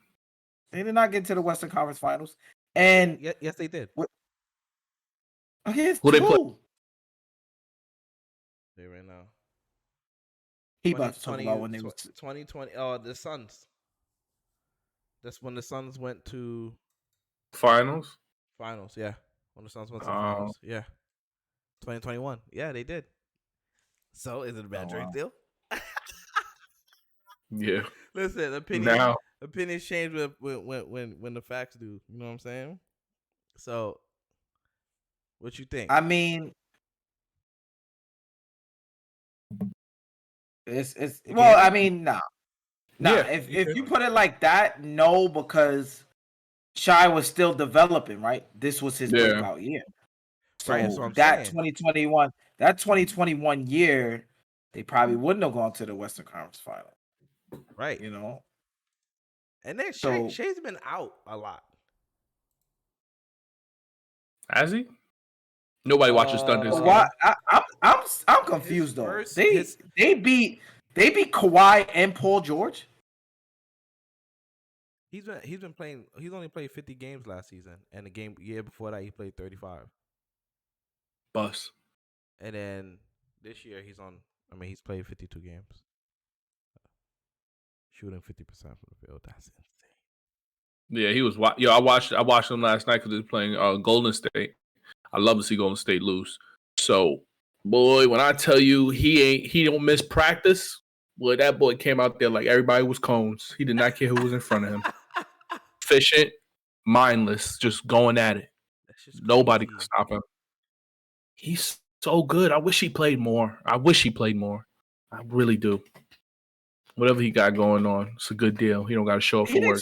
They did not get to the Western Conference Finals. And yes, they did. Okay, who they play? They right now. He about to talk about when they was 2020. The Suns. That's when the Suns went to finals. Yeah. When the Suns went to the finals. Yeah. 2021. Yeah, they did. So is it a bad trade deal? Yeah. Listen, opinions change when the facts do. You know what I'm saying? So, what you think? I mean, it's well. I mean, nah. Yeah, if you put it like that, no, because Shai was still developing. Right, this was his breakout year. So right, that 2021 year, they probably wouldn't have gone to the Western Conference Final. Right. You know. And then Shai's been out a lot. Has he? Nobody watches Thunder. I'm confused though. They beat Kawhi and Paul George. He's been playing. He's only played 50 games last season, and the year before that he played 35. Bus. And then this year he's played 52 games, shooting 50% from the field. That's insane. Yeah, he was. I watched him last night because he was playing Golden State. I love to see Golden State lose. So, boy, when I tell you he don't miss practice, boy, that boy came out there like everybody was cones. He did not care who was in front of him. Efficient, mindless, just going at it. Nobody could stop him. He's so good. I wish he played more. I I really do. Whatever he got going on, it's a good deal. He don't got to show up for work.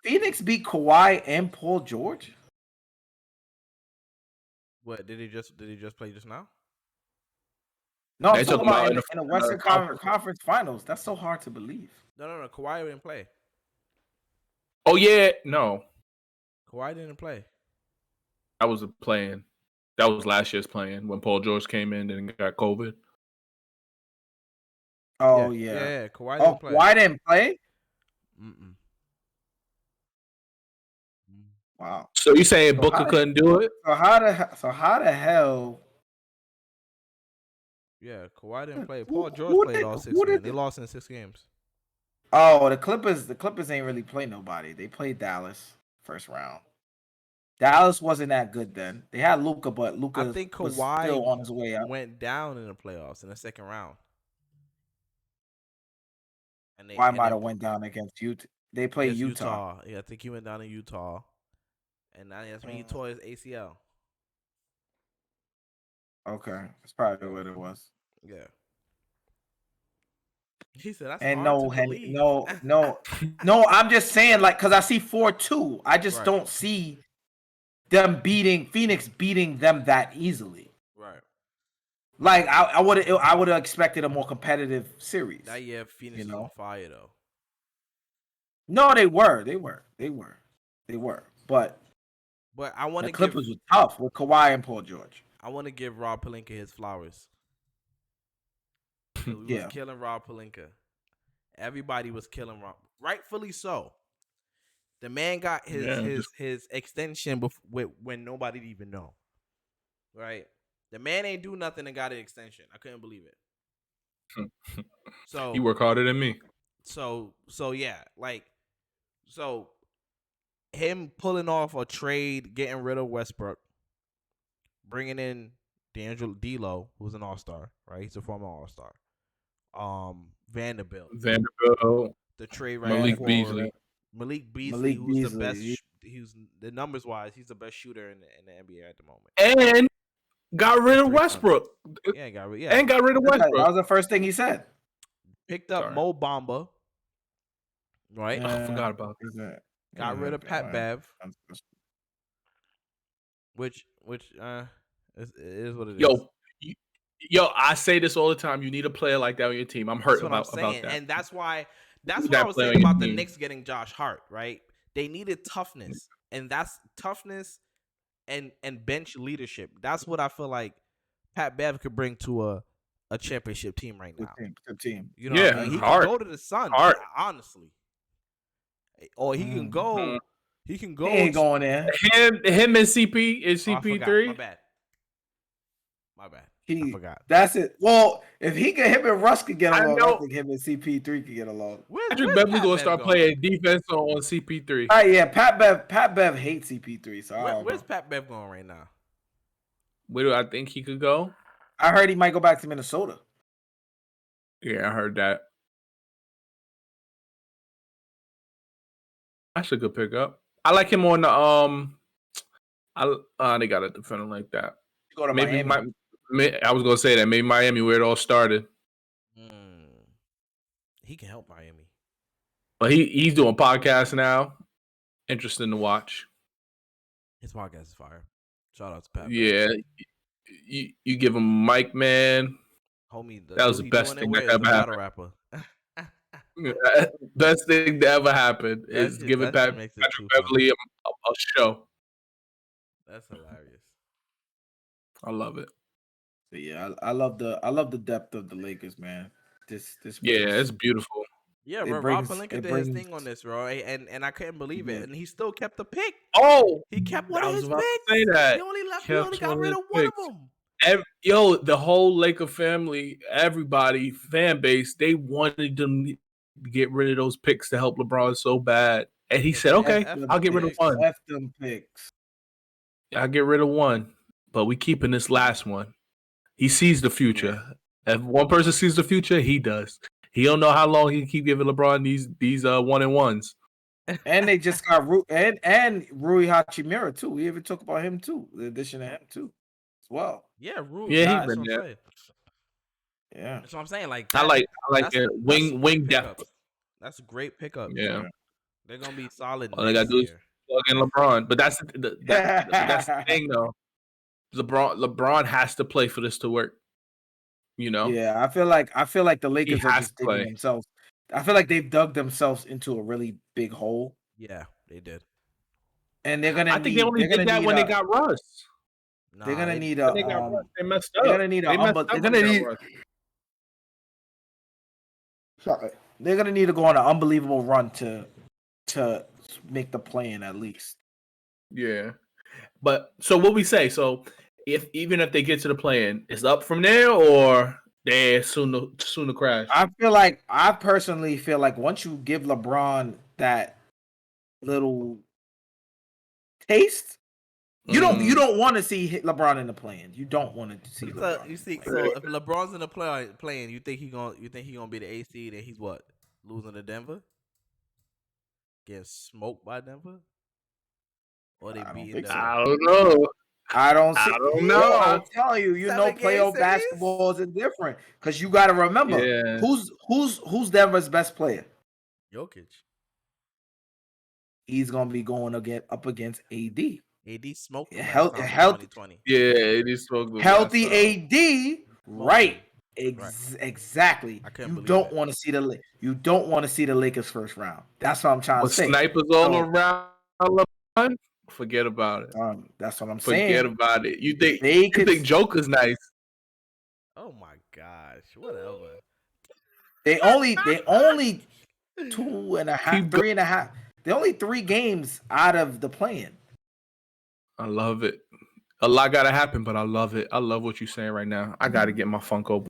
Phoenix beat Kawhi and Paul George. What did he just play just now? No, I'm talking about in the Western Conference Finals. That's so hard to believe. No. Kawhi didn't play. Oh yeah, no. Kawhi didn't play. That was That was last year's playing when Paul George came in and got COVID. Oh yeah. Yeah. Kawhi didn't play. Kawhi didn't play? Mm-mm. Wow. So you saying Booker couldn't do it? So how the hell? Yeah, Kawhi didn't play. Paul George played all 6 games. They lost in 6 games. Oh, the Clippers ain't really play nobody. They played Dallas first round. Dallas wasn't that good then. They had Luka, but Luka I think Kawhi was still on his way out. Went down in the playoffs in the second round. And Kawhi might have went down against Utah. They played Utah. Yeah, I think he went down in Utah. And that's when he tore his ACL. Okay. That's probably what it was. Yeah. He said that's and hard to Henry, believe. no, I'm just saying, like, because I see 4-2. I just don't see them Phoenix beating them that easily. Right. Like I would have expected a more competitive series. That year Phoenix was on fire though. No, they were. But I want to Clippers were tough with Kawhi and Paul George. I want to give Rob Pelinka his flowers. We was killing Rob Pelinka. Everybody was killing Rob, rightfully so. The man got his extension when nobody even know. Right? The man ain't do nothing and got an extension. I couldn't believe it. So he work harder than me. So yeah, so him pulling off a trade, getting rid of Westbrook, bringing in D'Lo, who's an all-star, right? He's a former all-star. Vanderbilt. The trade right Malik Beasley. Malik Beasley, who's the best. He's the numbers wise, he's the best shooter in the NBA at the moment. And got rid of Westbrook. Yeah, and got rid of Westbrook. That was the first thing he said. Picked up Sorry. Mo Bamba. Right. I forgot about that. Got rid of Pat Bev. Which is what it is. Yo, I say this all the time. You need a player like that on your team. I'm hurt about that. And that's what I was player saying on your about the team. Knicks getting Josh Hart, right? They needed toughness, and that's toughness and bench leadership. That's what I feel like Pat Bev could bring to a championship team right now. Good team. You know what I mean? He Hart. can go to the Suns, honestly. Or he can go. He can go. He ain't going in. Him and CP is CP3. My bad. I forgot. That's it. Well, if him and Russ could get along, I think him and CP3 could get along. Patrick Beverly gonna start playing defense on CP3. All right, yeah. Pat Bev hates CP3. So where's Pat Bev going right now? Where do I think he could go? I heard he might go back to Minnesota. Yeah, I heard that. That's a good pickup. I like him on the they got a defender like that. Go to maybe Miami. I was gonna say that maybe Miami where it all started. He can help Miami. But he's doing podcasts now. Interesting to watch. His podcast is fire. Shout out to Pat. Yeah, you give him mic, man. Homie, that was the best thing that ever happened. Rapper. Best thing that ever happened is giving Patrick Beverly a show. That's hilarious. I love it. So yeah, I love the depth of the Lakers, man. This it's beautiful. Yeah, bro. Rob Pelinka did his thing on this, bro, and I couldn't believe it, and he still kept the pick. Oh, he kept one of his picks. Say that. He only got rid of one of them. The whole Laker family, everybody, fan base, they wanted them to get rid of those picks to help LeBron so bad. And he said, okay, I'll get rid of one. F them picks. I'll get rid of one, but we keeping this last one. He sees the future. Yeah. If one person sees the future, he does. He don't know how long he can keep giving LeBron these 1-and-1s. And they just got and Rui Hachimura too. We even talk about him too. The addition of him too, as well. Yeah, Rui. Yeah, he's been there. Yeah, that's what I'm saying. Like I like wing depth. That's a great pickup. Yeah, they're gonna be solid. All they gotta do is plug in LeBron. But that's the thing though. LeBron has to play for this to work. You know? Yeah, I feel like the Lakers are just digging themselves. I feel like they've dug themselves into a really big hole. Yeah, they did. And they're gonna. I think they only did that when they got Russ. They're gonna need a. They got Russ. They messed up. They're gonna need They're gonna need to go on an unbelievable run to make the play-in at least. Yeah, but so what we say? So even if they get to the play-in, it's up from there, or they soon to crash. I personally feel like once you give LeBron that little taste, you don't want to see LeBron in the play-in. You don't want to see. LeBron. You see, so if LeBron's in the play-in, you think he gonna be the A seed, and he's what, losing to Denver, getting smoked by Denver, or they beating? I don't know. I don't know. I'm telling you, playoff series? basketball is different because you got to remember who's Denver's best player. Jokic. He's gonna be going up against AD. AD smoked him. Healthy. Yeah, AD smoked him. Healthy AD. Right. Exactly. You don't want to see the Lakers first round. That's what I'm trying to say. Snipers all around LeBron. Forget about it. That's what I'm saying. Forget about it. You think Joker's nice? Oh my gosh! Whatever. They only 2.5, 3.5. They're only 3 games out of the play-in. I love it. A lot gotta happen, but I love it. I love what you're saying right now. I gotta get my Funko.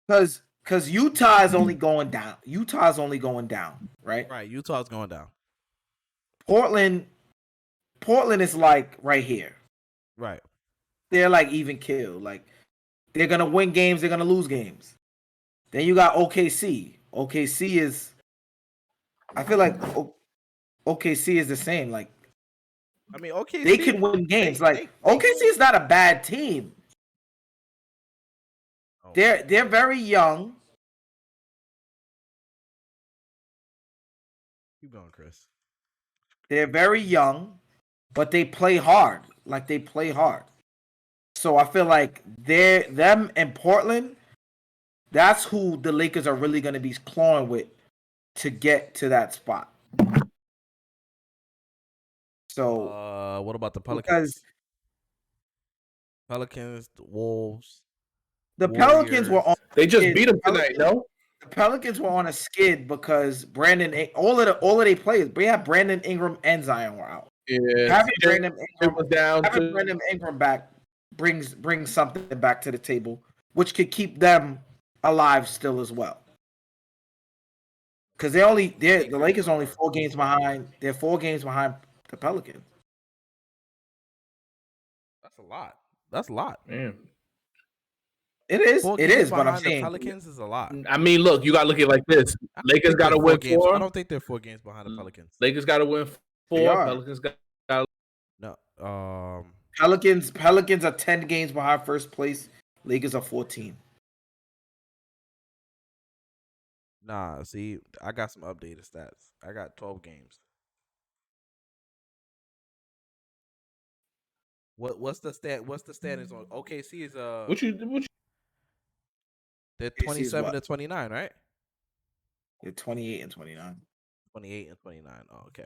Because Utah is only going down. Right? Right. Utah's going down. Portland is like right here. Right. They're like even kill. Like they're gonna win games, they're gonna lose games. Then you got OKC. OKC is, I feel like OKC is the same. Like, I mean, OKC, they can win games. OKC is not a bad team. Oh. They're very young. Keep going, Chris. They're very young, but they play hard. Like they play hard. So I feel like them in Portland, that's who the Lakers are really going to be clawing with to get to that spot. So what about the Pelicans? Because Pelicans, the Wolves, the Pelicans were on. They just beat them tonight, no? The Pelicans were on a skid because all of their players, we have Brandon Ingram and Zion were out. Yeah, Having Brandon was Ingram back brings something back to the table, which could keep them alive still as well. Because the Lakers are only 4 games behind. They're 4 games behind the Pelicans. That's a lot. That's a lot. Man. It is. It is. But I'm the saying Pelicans is a lot. I mean, look, you got to look at it like this. Lakers got to win 4. I don't think they're 4 games behind the Pelicans. Lakers got to win 4. Pelicans got. No. Pelicans are 10 games behind first place. Lakers are 14. Nah, see, I got some updated stats. I got 12 games. What's the standings on OKC is What you they're 27 to 29, right? They're 28 and 29. 28 and 29. Oh, okay.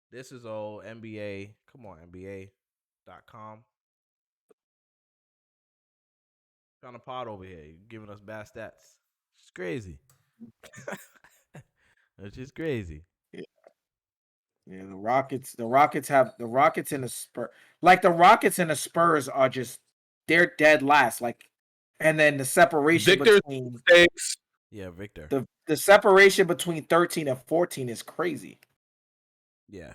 This is old NBA. Come on, NBA.com. Kind of pod over here. You're giving us bad stats. It's crazy. It's just crazy. Yeah, the Rockets and the Spurs. Like the Rockets and the Spurs are just they're dead last. Like, and then the separation between Victor. The separation between 13 and 14 is crazy. Yeah.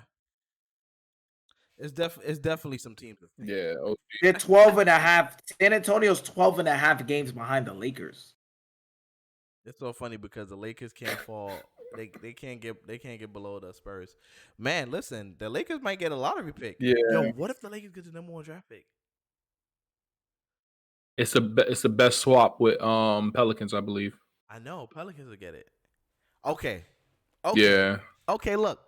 It's definitely some teams. Yeah. Okay. They're 12 and a half. San Antonio's 12 and a half games behind the Lakers. It's so funny because the Lakers can't fall. They can't get below the Spurs. Man, listen, the Lakers might get a lottery pick. Yeah. Yo, what if the Lakers get the number 1 draft pick? It's the best swap with Pelicans, I believe. I know Pelicans will get it. Okay. Yeah. Okay, look.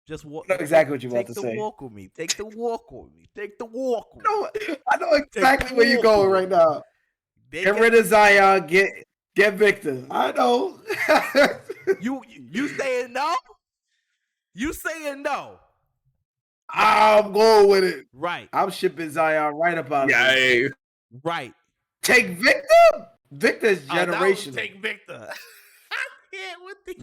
Just walk. I know exactly what you're about to say. Take the walk with me. Take the walk with me. Take the walk with me. I know exactly where you're going right now. Get rid of Zion. Get Victor. I know. You saying no? You saying no? I'm going with it. Right. I'm shipping Zion right about it. Yeah. Right. Take Victor. Victor's generational. Take Victor. I can't with the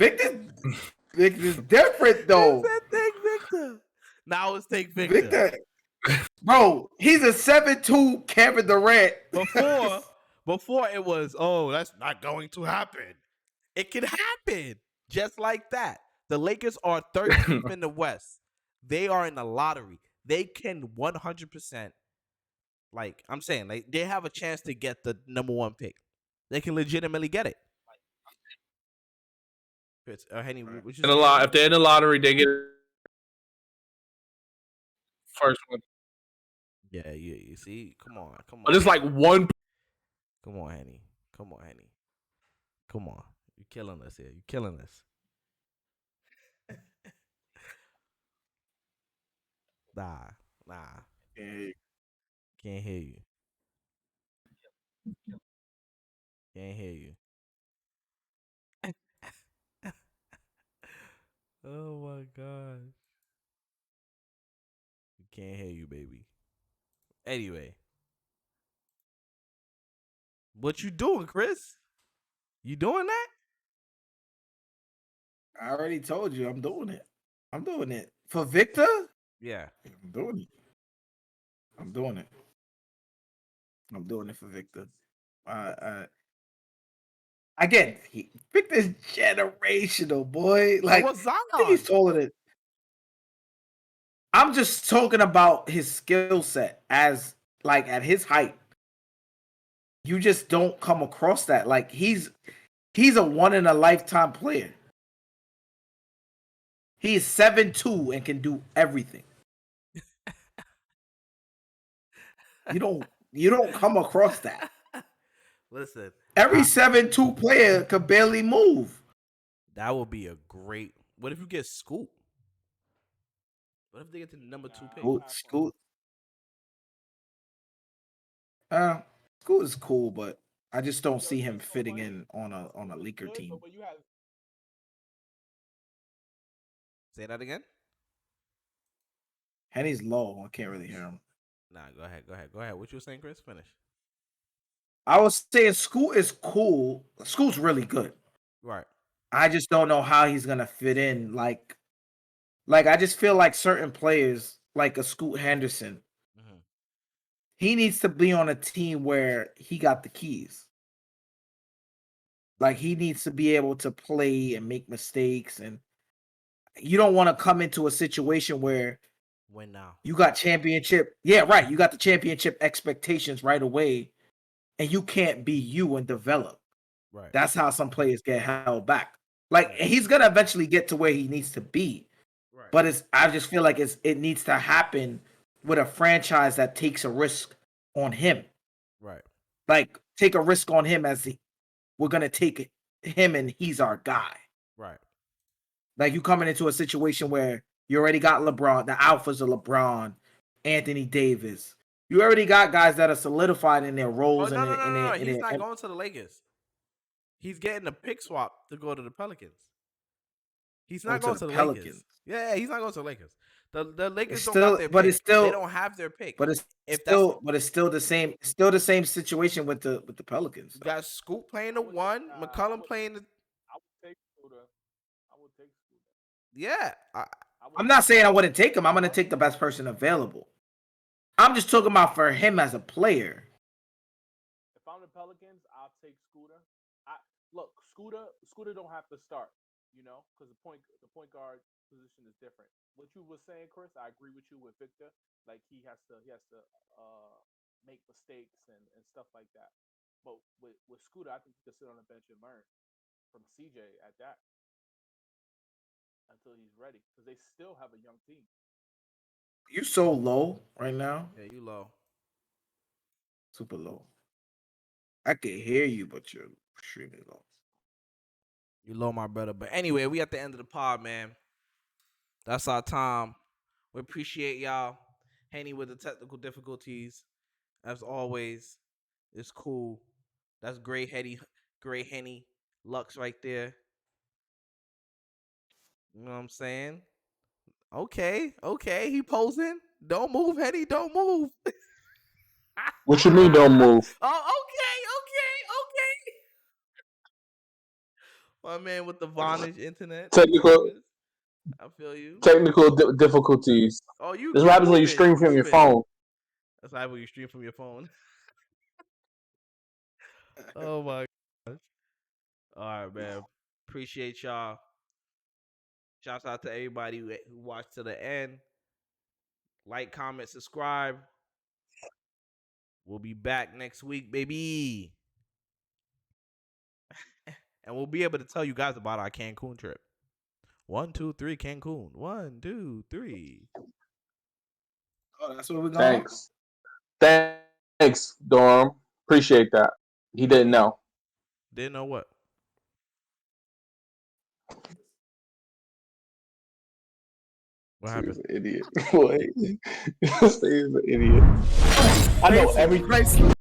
Victor's different though. Take Victor. Now it's take Victor. Bro, he's a 7'2" Kevin Durant. Before it was, that's not going to happen. It can happen just like that. The Lakers are 13th in the West. They are in the lottery. They can 100%, like I'm saying, like they have a chance to get the number 1 pick. They can legitimately get it. Henny, if they're in the lottery, they get first one. Yeah, you see, come on. But it's like one. Come on, Henny. Come on. You're killing us here. You're killing us. Nah. Can't hear you. Can't hear you. Oh my God. We can't hear you, baby. Anyway. What you doing, Chris? You doing that? I already told you I'm doing it. I'm doing it. For Victor? Yeah. I'm doing it. I'm doing it for Victor. Again, Victor's generational, boy. Like, what's Zion? I think he's taller than. I'm just talking about his skill set as like at his height. You just don't come across that. Like he's a one in a lifetime player. He's 7'2" and can do everything. You don't come across that. Listen. Every 7'2" player could barely move. That would be a great. What if you get Scoop? What if they get the number 2 pick? Scoot. Scoot is cool, but I just don't see him fitting in on a Laker team. Say that again. Henny's low. I can't really hear him. Nah, go ahead. What you were saying, Chris? Finish. I was saying Scoot is cool. Scoot's really good. Right. I just don't know how he's gonna fit in. Like I just feel like certain players, like a Scoot Henderson, he needs to be on a team where he got the keys. Like he needs to be able to play and make mistakes, and you don't want to come into a situation where win now. You got championship. Yeah, right. You got the championship expectations right away, and you can't be you and develop. Right. That's how some players get held back. Like he's gonna eventually get to where he needs to be. Right. But I just feel like it needs to happen with a franchise that takes a risk on him. Right. Like take a risk on him we're gonna take him and he's our guy. Right. Like you coming into a situation where you already got LeBron, the alphas of LeBron, Anthony Davis. You already got guys that are solidified in their roles. No. He's not going to the Lakers. He's getting a pick swap to go to the Pelicans. He's not going to the Pelicans. Lakers. Yeah, he's not going to the Lakers. The Lakers don't got their pick. They don't have their pick. But it's still the same. It's still the same situation with the Pelicans. You got Scoop playing the 1, McCollum playing the. I would take Scooter. Yeah. I'm not saying I wouldn't take him. I'm going to take the best person available. I'm just talking about for him as a player. If I'm the Pelicans, I'll take Scooter. Look, Scooter don't have to start, because the point guard position is different. What you were saying, Chris, I agree with you with Victor. Like he has to make mistakes and stuff like that. But with Scooter, I think he can sit on the bench and learn from CJ at that until he's ready, because they still have a young team. You so low right now. Yeah, you low. Super low. I can hear you, but you're extremely low. You low, my brother. But anyway, we at the end of the pod, man. That's our time. We appreciate y'all. Henny with the technical difficulties. As always, it's cool. That's great Henny Lux right there. You know what I'm saying? Okay. He posing. Don't move, Henny. Don't move. What you mean, don't move? Oh, okay. My man with the Vonage internet. Technical. I feel you. Technical difficulties. Oh, this is what happens when you stream from your phone. That's why when you stream from your phone. Oh my gosh. All right, man. Appreciate y'all. Shouts out to everybody who watched to the end. Like, comment, subscribe. We'll be back next week, baby. And we'll be able to tell you guys about our Cancun trip. 1, 2, 3, Cancun. 1, 2, 3. Oh, that's where we're going. Thanks, Dorm. Appreciate that. He didn't know. Didn't know what? What happened? He's an idiot. Boy. He's an idiot. I know everything.